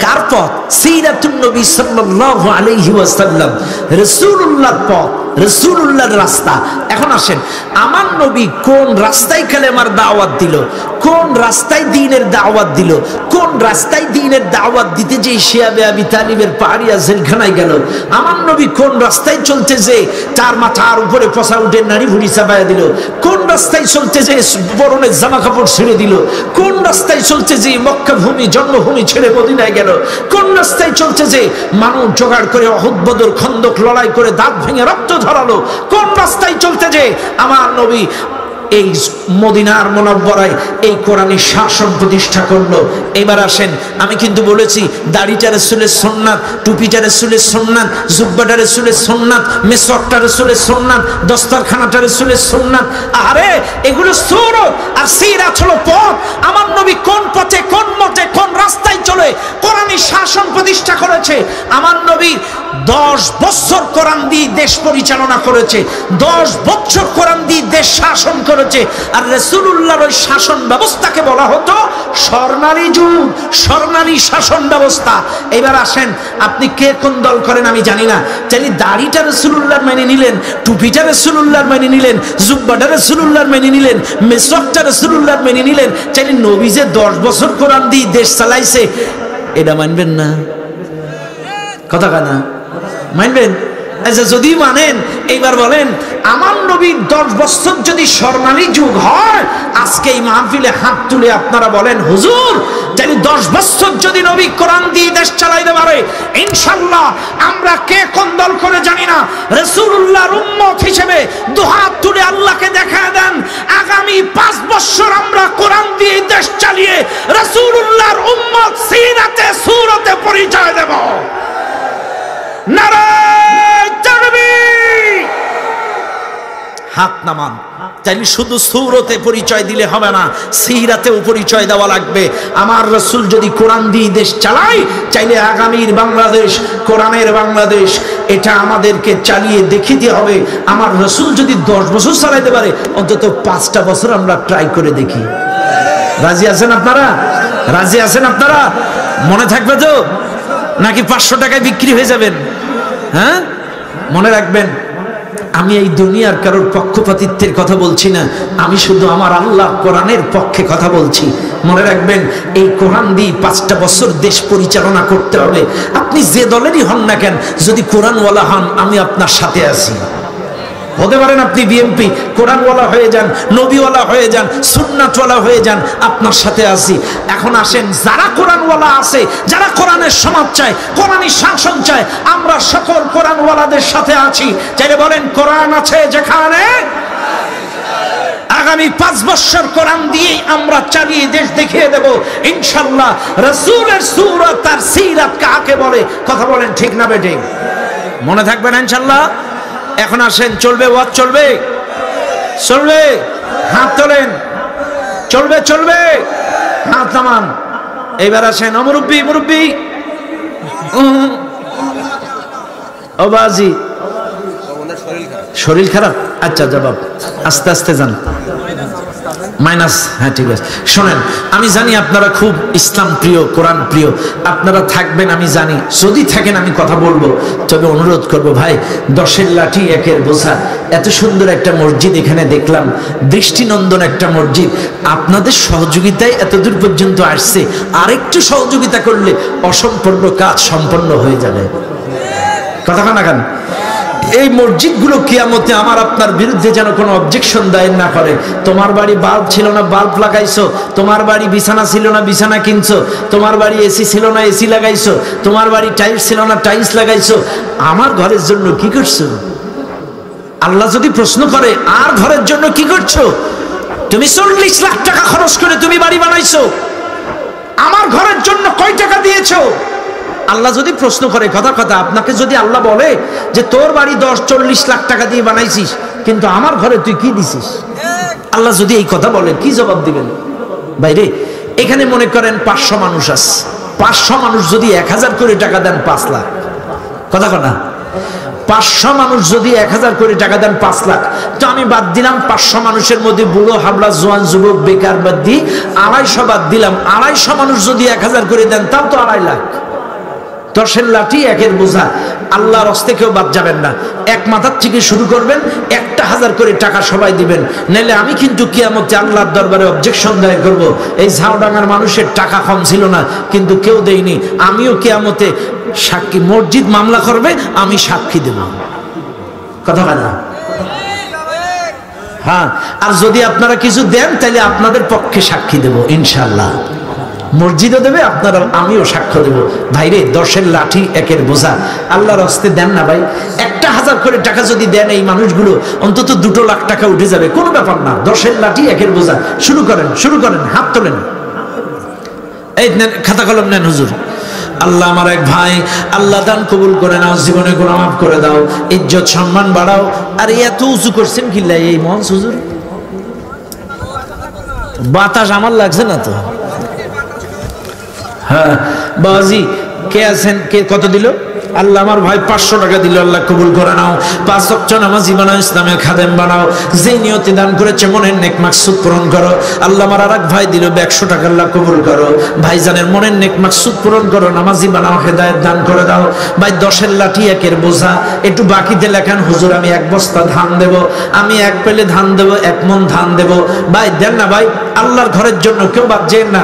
কার পথ? সিরাতুন নবী সাল্লাল্লাহু আলাইহি ওয়াসাল্লাম, রাসূলুল্লাহর পথ, রাসূলুল্লাহর রাস্তা। এখন আসেন, আমার নবী কোন রাস্তায় কালেমার দাওয়াত দিল, কোন রাস্তায় দ্বীনের দাওয়াত দিল, কোন রাস্তায় দ্বীনের দাওয়াত দিতে যে শিয়াবে আবি তালিবের পাহাড়িয়া জেলখানায় গেল, আমার নবী কোন রাস্তায় চলতে যে তার মাথার উপরে পচা উঠে নাড়ি ভুড়ি চাপায়া দিল, কোন রাস্তায় চলতে যে পরনের জামা কাপড় ছেড়ে দিল, কোন রাস্তায় চলতে যে মক্কা ভূমি জন্মভূমি ছেড়ে মদিনায় গেল, কোন রাস্তায় চলতে যে মানুষ জোগাড় করে অহুদ বদর খন্দক লড়াই করে দাঁত ভেঙে রক্ত ধরালো, কোন রাস্তায় চলতে যে আমার নবী এই মদিনার মুনাওয়ারায় এই কোরআনের শাসন প্রতিষ্ঠা করলো। এবার আসেন, আমি কিন্তু বলেছি দাড়িটা রাসূলের সুন্নাত, টুপিটা রাসূলের সুন্নাত, জুব্বাটা রাসূলের সুন্নাত, মেসওয়াকটা রাসূলের সুন্নাত, দস্তরখানাটা রাসূলের সুন্নাত। আরে এগুলো সুরত আর সিরাত হলো পথ। আমার নবী কোন পথে, কোন মতে, কোন রাস্তায় চলে কোরআনের শাসন প্রতিষ্ঠা করেছে। আমার নবী 10 বছর কোরআন দিয়ে দেশ পরিচালনা করেছে, 10 বছর কোরআন দিয়ে দেশ শাসন করেছে। আর রাসূলুল্লাহর ওই শাসন ব্যবস্থাকে বলা হতো স্বর্ণালী যুগ, স্বর্ণালী শাসন ব্যবস্থা। এবার আসেন, আপনি কে কোন দল করেন আমি জানি না, চাইলে দাড়িটা রাসূলুল্লাহর মেনে নিলেন, টুপিটা রাসূলুল্লাহর মেনে নিলেন, জুব্বাটা রাসূলুল্লাহর মেনে নিলেন, মেসওয়াকটা রাসূলুল্লাহর মেনে নিলেন, চাইলে নবী যে 10 বছর কোরআন দিয়ে দেশ চালাইছে এটা মানবেন না? কথা কানা মানবেন? আচ্ছা যদি মানেন এইবার বলেন, আমার নবীর 10 বছর যদি স্বর্ণালী যুগ হয়, আজকে এই মাহফিলে হাত তুলে আপনারা বলেন হুজুর তাহলে 10 বছর যদি নবী কোরআন দিয়ে দেশ চালাইতে পারে, ইনশাআল্লাহ আমরা কে কোন দল করে জানি না, রাসূলুল্লাহর উম্মত হিসেবে দুহাত তুলে আল্লাহকে দেখায় দেন আগামী 5 বছর আমরা কোরআন দিয়ে দেশ চালিয়ে রাসূলুল্লাহর উম্মত সিরাতে সুরতে পরিচয় দেব। নারায়ে তাকবীর। হাত নামান। তাইলে শুধু সূরতে পরিচয় দিলে হবে না, সিরাতেও পরিচয় দেওয়া লাগবে। আমার রাসূল যদি কোরআন দিয়ে দেশ চালায়, চাইলে আগামীর বাংলাদেশ, কোরআনের বাংলাদেশ, এটা আমাদেরকে চালিয়ে দেখিতে হবে। আমার রাসূল যদি 10 বছর চালাইতে পারে, অন্তত 5টা বছর আমরা ট্রাই করে দেখি। রাজি আছেন আপনারা? রাজি আছেন আপনারা? মনে থাকবে তো, নাকি 500 টাকায় বিক্রি হয়ে যাবেন? হ্যাঁ, মনে রাখবেন, আমি এই দুনিয়ার কারোর পক্ষপাতিত্বের কথা বলছি না, আমি শুধু আমার আল্লাহ কোরআনের পক্ষে কথা বলছি। মনে রাখবেন, এই কোরআন দিয়ে 5টা বছর দেশ পরিচালনা করতে হবে। আপনি যে দলেরই হন না কেন, যদি কোরআনওয়ালা হন, আমি আপনার সাথে আছি। হতে পারেন আপনি বিএনপি, কোরআনওয়ালা হয়ে যান, নবীওয়ালা হয়ে যান, সুন্নাতওয়ালা হয়ে যান, আপনার সাথে আছি। এখন আসেন, যারা কোরআনওয়ালা আছে, যারা কোরআনের সমাজ চায়, কোরআনী শাসন চায়, আমরা সকল কোরআনওয়ালাদের সাথে আছি। চাইলে বলেন কোরআন আছে যেখানে, আগামী 5 বছর কোরআন দিয়েই আমরা চালিয়ে দেশ দেখিয়ে দেব ইনশাআল্লাহ। রাসূলের সূরত আর সিরাত কাকে বলে? কথা বলেন ঠিক না বেঠিক? মনে থাকবে না ইনশাআল্লাহ? এখন আসেন, চলবে ওয়াজ? চলবে? চলবে? হাত তোলেন। চলবে? চলবে? হাত নামান। এইবার আসেন, মুরব্বি, মুরব্বি, ও বাজি, শরীর খারাপ? আচ্ছা, জবাব আস্তে আস্তে যান। মাইনাস, হ্যাঁ ঠিক আছে। শোনেন, আমি জানি আপনারা খুব ইসলাম প্রিয়, কোরআন প্রিয়, আপনারা থাকবেন আমি জানি। যদি থাকেন আমি কথা বলবো, তবে অনুরোধ করব ভাই, 10-এর লাঠি 1-এর বোঝা। এত সুন্দর একটা মসজিদ এখানে দেখলাম, দৃষ্টিনন্দন একটা মসজিদ, আপনাদের সহযোগিতায় এতদূর পর্যন্ত আসছে। আরেকটু সহযোগিতা করলে অসম্পূর্ণ কাজ সম্পন্ন হয়ে যাবে। কথা কানা কান। এই মসজিদগুলো কিয়ামতে আমার আপনার বিরুদ্ধে যেন কোনো অবজেকশন দায়ের না করে। তোমার বাড়ি বাল্ব ছিল না, বাল্ব লাগাইছো, তোমার বাড়ি বিছানা ছিল না, বিছানা কিনছো, তোমার বাড়ি এসি ছিল না, এসি লাগাইছো, তোমার বাড়ি টাইলস ছিল না, টাইলস লাগাইছো, আমার ঘরের জন্য কি করছো? আল্লাহ যদি প্রশ্ন করে, আর ঘরের জন্য কি করছো? তুমি 40 লাখ টাকা খরচ করে তুমি বাড়ি বানাইছো, আমার ঘরের জন্য কয় টাকা দিয়েছো? আল্লাহ যদি প্রশ্ন করে, কথা আপনাকে যদি আল্লাহ বলে যে তোর বাড়ি 40 লাখ টাকা দিয়ে বানাইছিস, কিন্তু আমার ঘরে তুই কি দিছিস? আল্লাহ যদি এই কথা বলে, কি জবাব দিবেন? বাইরে এখানে মনে করেন 500 মানুষ আছে, 500 মানুষ যদি 1000 করে টাকা দেন 5 লাখ। কথা 500 মানুষ যদি 1000 করে টাকা দেন 5 লাখ। তো আমি বাদ দিলাম 500 মানুষের মধ্যে বুড়ো, হাবলা, জোয়ান, যুবক, বেকার বাদ দিই, 250 বাদ দিলাম। 250 মানুষ যদি 1000 করে দেন, তাও তো 2.5 লাখ। 10-এর লাঠি 1-এর বোঝা। আল্লাহর হস্তে কেউ বাদ যাবেন না। এক মাথার থেকে শুরু করবেন, 1000 করে টাকা সবাই দিবেন, নাইলে আমি কিন্তু কিয়ামতে আল্লাহর দরবারে অবজেকশন দায়ের করব। এই ঝাউডাঙ্গার মানুষের টাকা কম ছিল না, কিন্তু কেউ দেয়নি, আমিও কিয়ামতে সাক্ষী। মসজিদ মামলা করবে, আমি সাক্ষী দেব। কথা না? হ্যাঁ, আর যদি আপনারা কিছু দেন, তাহলে আপনাদের পক্ষে সাক্ষী দেব ইনশাআল্লাহ। মসজিদও দেবে আপনারা, আমিও সাক্ষ্য দেব। ভাইরে, 10-এর লাঠি 1-এর বোঝা। আল্লাহর হস্তে দেন না ভাই, 1000 করে টাকা যদি দেন, এই মানুষগুলো অন্তত 2 লাখ টাকা উঠে যাবে, কোনো ব্যাপার না। 10-এর লাঠি 1-এর বোঝা। শুরু করেন, শুরু করেন, হাত তোলেন। এই নেন, খাতা কলম নেন হুজুর। আল্লাহ আমার এক ভাই, আল্লাহ দান কবুল করে নাও, জীবনে গুনাহ মাফ করে দাও, ইজ্জত সম্মান বাড়াও। আর এত উঁচু করছেন কিল্লা এই মঞ্চ হুজুর? বাতাস আমার লাগছে না তো? হ্যাঁ বাবাজি, কে আছেন? কে কত দিল? আল্লাহ আমার ভাই 500 টাকা দিল, আল্লাহ কবুল করে নাও। 5 ওয়াক্ত নামাজি বানাও, ইসলামের খাদেম বানাও। যে নিয়তে দান করেছে মনের নেক মাকসুদ পূরণ করো। আল্লাহ আমার আরেক ভাই দিল 100 টাকা, আল্লাহ কবুল করো। ভাইজানের মনের নেক মাকসুদ পূরণ করো, নামাজি বানাও, হেদায়েত দান করে দাও। ভাই 10-এর লাঠি 1-এর বোঝা একটু বাকিতে লেখান, হুজুর আমি 1 বস্তা ধান দেব, আমি 1 পেলে ধান দেব, 1 মণ ধান দেব। ভাই দেন না ভাই, আল্লাহর ঘরের জন্য কেউ বাদ যেন না।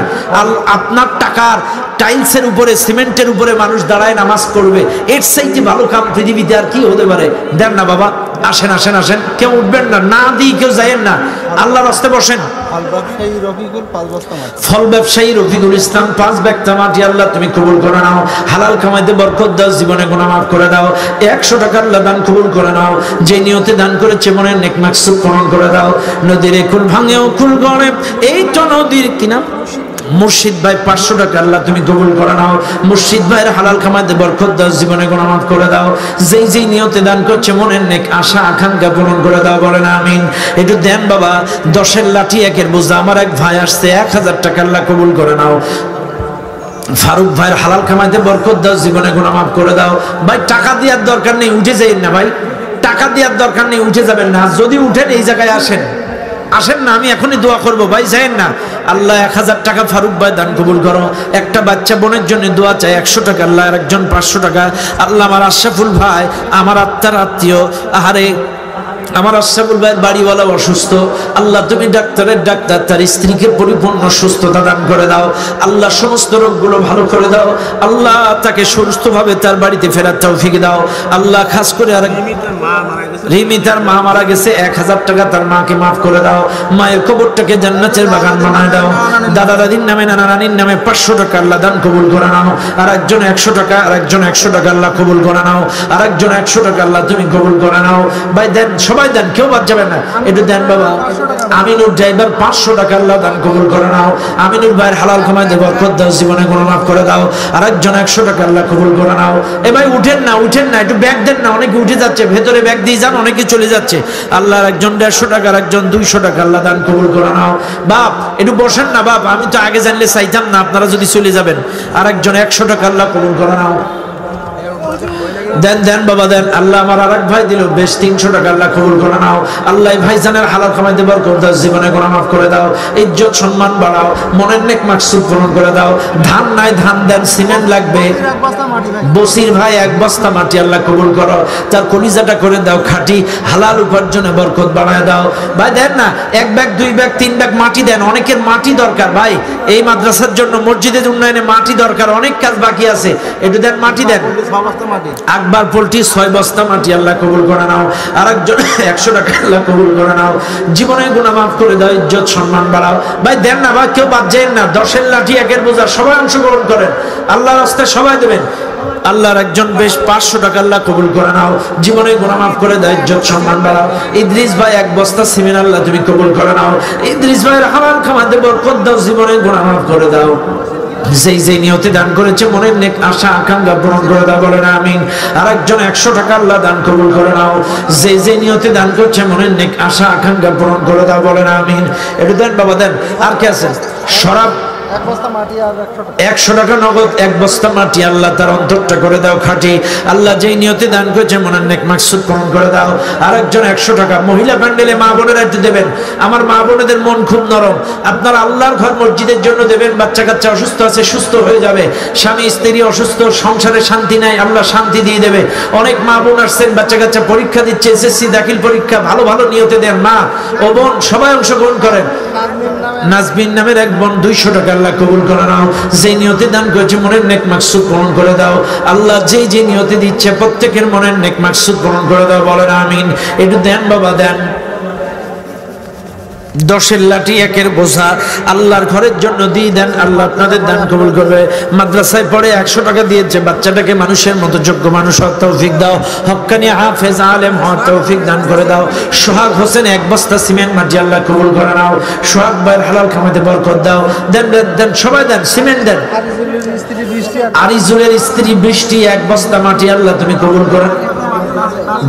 আপনার টাকার টাইলসের উপরে, সিমেন্টের উপরে মানুষ দাঁড়ায় নামাজ পড়বে, এর চাইতে ভালো কাম পৃথিবীতে আর কি হতে পারে? দেন না বাবা, আসেন আসেন আসেন, কেউ উঠবেন না, না দিয়ে কেউ যায়েন না, আল্লাহর রাস্তায় বসেন। ফল ব্যবসায়ী রফিকুল ইসলাম 5 ব্যাগটা মাটি, আল্লাহ তুমি কবুল করে নাও। হালাল কামাইতে বরকত দাও, জীবনে গুনাহ মাফ করে দাও। 100 টাকা আল্লাহ দান কবুল করে নাও। যে নিয়তে দান করেছে মনের নেক মাকসুদ পূরণ করে দাও। নদীর কুল ভাঙেও কুল গড়ে, এই তো নদীর কি নাম? মুর্শিদ ভাই 500 টাকা আল্লাহ তুমি কবুল করে নাও। মুর্শিদ ভাইয়ের হালাল কামাইতে বরকত দাও, জীবনে গুনাহ মাফ করে দাও। যেই যেই নিয়তে দান করছে মনের নেক আশা আকাঙ্ক্ষা পূরণ করে দাও, বলেন আমিন। একটু দেন বাবা, 10-এর লাঠি 1-এর বোঝা। আমার এক ভাই আসছে, 1000 টাকা আল্লাহ কবুল করে নাও। ফারুক ভাইয়ের হালাল কামাইতে বরকত দাও, জীবনে গুনাহ মাফ করে দাও। ভাই টাকা দেওয়ার দরকার নেই, উঠে যাইন না ভাই, টাকা দেওয়ার দরকার নেই, উঠে যাবেন না। যদি উঠেন এই জায়গায় আসেন, আসেন না, আমি এখনই দোয়া করবো। ভাই যাইন না। আল্লাহ 1000 টাকা ফারুক ভাই দান কবুল করো। একটা বাচ্চা বোনের জন্য দোয়া চাই, 100 টাকা আল্লাহ, আর একজন 500 টাকা। আল্লাহ আমার আশরাফুল ভাই, আমার আত্মার আত্মীয়, আহারে আমার আশরাফুল ভাইয়ের বাড়িওয়ালা অসুস্থ, আল্লাহ তুমি ডাক্তারের ডাক্তার, তার স্ত্রীকে পরিপূর্ণ সুস্থতা দান করে দাও। আল্লাহ সমস্ত রোগগুলো ভালো করে দাও। আল্লাহ তাকে সুস্থভাবে তার বাড়িতে ফেরার তৌফিক দাও। আল্লাহ খাস করে আর রিমি তার মা মারা গেছে, 1000 টাকা তার মাকে মাফ করে দাও। মায়ের কবরটাকে জান্নাতের বাগান বানায় দাও। দাদা দাদির নামে, নানা রানীর নামে 500 টাকা আল্লাহ দান কবুল করে নাও। আর একজন 100 টাকা, আর একজন 100 টাকা আল্লাহ কবুল করে নাও। আর একজন 100 টাকা আল্লাহ তুমি কবুল করে নাও। ভাই দেন, সবাই দেন, কেউ বাদ যাবেন না, একটু দেন বাবা। আমিনুর ড্রাইভার 500 টাকা আল্লাহ দান কবুল করে নাও। আমিনুর ভাইয়ের হালাল কামাইতে বরকত দাও, জীবনে গুনাহ মাফ করে দাও। আর একজন 100 টাকা আল্লাহ কবুল করে নাও। এ ভাই উঠেন না, উঠেন না, একটু ব্যাগ দেন না, অনেকে উঠে যাচ্ছে, ভেতরে ব্যাগ দিয়ে যান, অনেকে চলে যাচ্ছে। আল্লাহর একজন 150 টাকা, আর একজন 200 টাকা আল্লাহ দান কবুল করে নাও। বাপ একটু বসেন না বাপ, আমি তো আগে জানলে চাইতাম না, আপনারা যদি চলে যাবেন। আর একজন 100 টাকা আল্লাহ কবুল করে নাও। দেন দেন বাবা দেন। আল্লাহ আমার আরেক ভাই দিল বেশ 300 টাকা, আল্লাহ কবুল করে নাও। আল্লাহ ভাইজানের হালাল কামাইতে বরকত দাও, জীবনে গুনাহ মাফ করে দাও, ইজ্জত সম্মান বাড়াও, মনের নেক মাকসুদ পূরণ করে দাও। ধান নাই, ধান দেন, সিমেন্ট লাগবে। বসির ভাই 1 বস্তা মাটি, আল্লাহ কবুল করো, তার কলিজাটা করে দাও খাঁটি, হালাল উপার্জনে বরকত বাড়ায় দাও। ভাই দেন না, 1 ব্যাগ 2 ব্যাগ 3 ব্যাগ মাটি দেন। অনেকের মাটি দরকার ভাই, এই মাদ্রাসার জন্য, মসজিদের উন্নয়নে মাটি দরকার, অনেক কাজ বাকি আছে, একটু দেন, মাটি দেন। আকবর পোল্ট্রি 6 বস্তা মাটি, আল্লাহ কবুল করে নাও। আর একজন 100 টাকা আল্লাহ কবুল করে নাও। জীবনে গুনাহ মাফ করে দাও, ইজ্জত সম্মান বাড়াও। ভাই দেন না ভাই, কেউ বাদ যান না। 10-এর লাঠি 1-এর বোঝা, সবাই অংশগ্রহণ করেন, আল্লাহর রাস্তায় সবাই দেবেন। আল্লাহর একজন বেশ 500 টাকা আল্লাহ কবুল করে নাও। জীবনে গুনাহ মাফ করে দাও, ইজ্জত সম্মান বাড়াও। ইদ্রিস ভাই 1 বস্তা সিমেন্ট, আল্লাহ তুমি কবুল করে নাও। ইদ্রিস ভাইয়ের হালাল কামাইতে বরকত দাও, জীবনে গুনাহ মাফ করে দাও। যেই যেই নিয়তে দান করেছে মনের নেক আশা আকাঙ্ক্ষা পূরণ করে দাও, বলেন আমিন। আর একজন 100 টাকা আল্লাহ দান কবুল করে নাও। যেই যেই নিয়তে দান করছে মনের নেক আশা আকাঙ্ক্ষা পূরণ করে দাও, বলেন আমিন। একটু দেন বাবা দেন। আর কে আছে? শরাব 100 টাকা নগদ, 1 বস্তা মাটি, আল্লাহ তার অন্তরটা করে দাও খাঁটি। আল্লাহ যেই নিয়তে দান করেছে মনের নেক মাকসুদ পূরণ করে দাও। আর একজন 100 টাকা মহিলা প্যান্ডেলে মা বোনেরা একটু দেবেন। আমার মা বোনেদের মন খুব নরম, আপনারা আল্লাহর ঘর মসজিদের জন্য দেবেন। বাচ্চা কাচ্চা অসুস্থ আছে, সুস্থ হয়ে যাবে। স্বামী স্ত্রী অসুস্থ, সংসারে শান্তি নাই, আল্লাহ শান্তি দিয়ে দেবে। অনেক মা বোন আসছেন, বাচ্চা কাচ্চা পরীক্ষা দিচ্ছে, এসএসসি দাখিল পরীক্ষা, ভালো ভালো নিয়তে দেন। মা ও বোন সবাই অংশগ্রহণ করেন। নাজবিন নামের 1 বোন 200 টাকা আল্লাহ কবুল করে নাও। যে নিয়তে দান করেছে মনের নেক মাকসুদ পূরণ করে দাও। আল্লাহ যেই যে নিয়তে দিচ্ছে প্রত্যেকের মনের নেক মাকসুদ পূরণ করে দাও, বলেন আমিন। একটু দেন বাবা দেন। 10-এর লাঠি 1-এর বোঝা, আল্লাহর ঘরের জন্য দিয়ে দেন, আল্লাহ আপনাদের দান কবুল করবে। মাদ্রাসায় পড়ে 100 টাকা দিয়েছে, বাচ্চাটাকে মানুষের মতো যোগ্য মানুষ হওয়ার তৌফিক দাও, হক্কানি হাফেজ আলেম হওয়ার তৌফিক দান করে দাও। সোহাগ হোসেন 1 বস্তা সিমেন্ট মাটি, আল্লাহ কবুল করে নাও। সোহাগ ভাইয়ের হালাল কামাইতে বরকত দাও। দেন দেন দেন, সবাই দেন, সিমেন্ট দেন। আরিজুলের স্ত্রী বৃষ্টি 1 বস্তা মাটি, আল্লাহ তুমি কবুল করে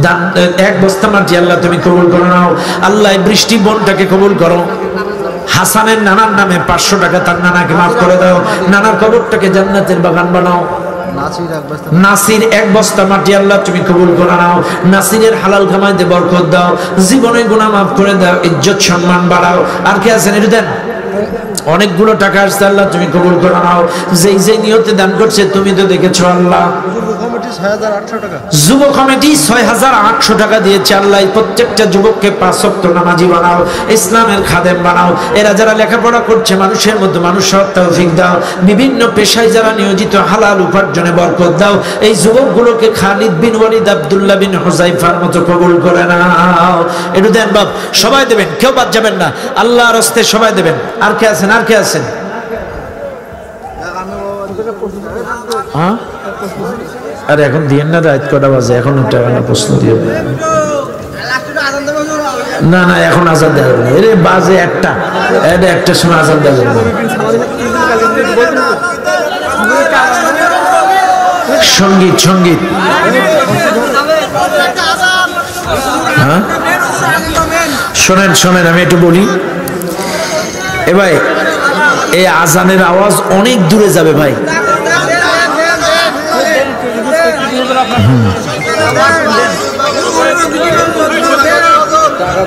দান। 1 বস্তা মাটি, আল্লাহ তুমি কবুল করে নাও। আল্লাহ বৃষ্টি বোনটাকে কবুল করো। হাসানের নানার নামে 500 টাকা, তার নানাকে মাফ করে দাও। নানার কবরটাকে জান্নাতের বাগান বানাও। নাসির এক বস্তা মাটি আল্লাহ তুমি কবুল করে নাও। নাসিরের হালাল কামাইতে বরকত দাও, জীবনে গুনাহ মাফ করে দাও, ইজ্জত সম্মান বাড়াও। আর কে আছেন একটু দেন। অনেকগুলো টাকা আসছে, আল্লাহ তুমি কবুল করে নাও। যেই যেই নিয়তে দান করছে তুমি তো দেখেছো আল্লাহ। যুব কমিটি ৬,৮০০ টাকা দিয়েছে। আল্লাহ প্রত্যেকটা যুবককে ৫ ওয়াক্ত নামাজি বানাও, ইসলামের খাদেম বানাও। এরা যারা লেখাপড়া করছে মানুষের মধ্যে মানুষ হওয়ার তৌফিক দাও। বিভিন্ন পেশায় যারা নিয়োজিত হালাল উপার্জনে বরকত দাও। এই যুবকগুলোকে খালিদ বিন ওয়ালিদ, আব্দুল্লাহ বিন হুযাইফার মতো কবুল করে নাও। একটু দেন বাপ, সবাই দেবেন, কেউ বাদ যাবেন না, আল্লাহর রাস্তে সবাই দেবেন। আর কে আছেন, আর কে আছেন? হ্যাঁ, আরে এখন দিয়েন না, রাত কটা বাজে, এখন টাকা না প্রশ্ন দিয়ে না না, এখন আজান দেওয়া যাবে না। এরে বাজে একটা, এটা একটার সময় আজান দেওয়া যাবে না। সঙ্গীত সঙ্গীত, হ্যাঁ শোনেন শোনেন, আমি একটু বলি। এ ভাই, এই আজানের আওয়াজ অনেক দূরে যাবে ভাই। টাকা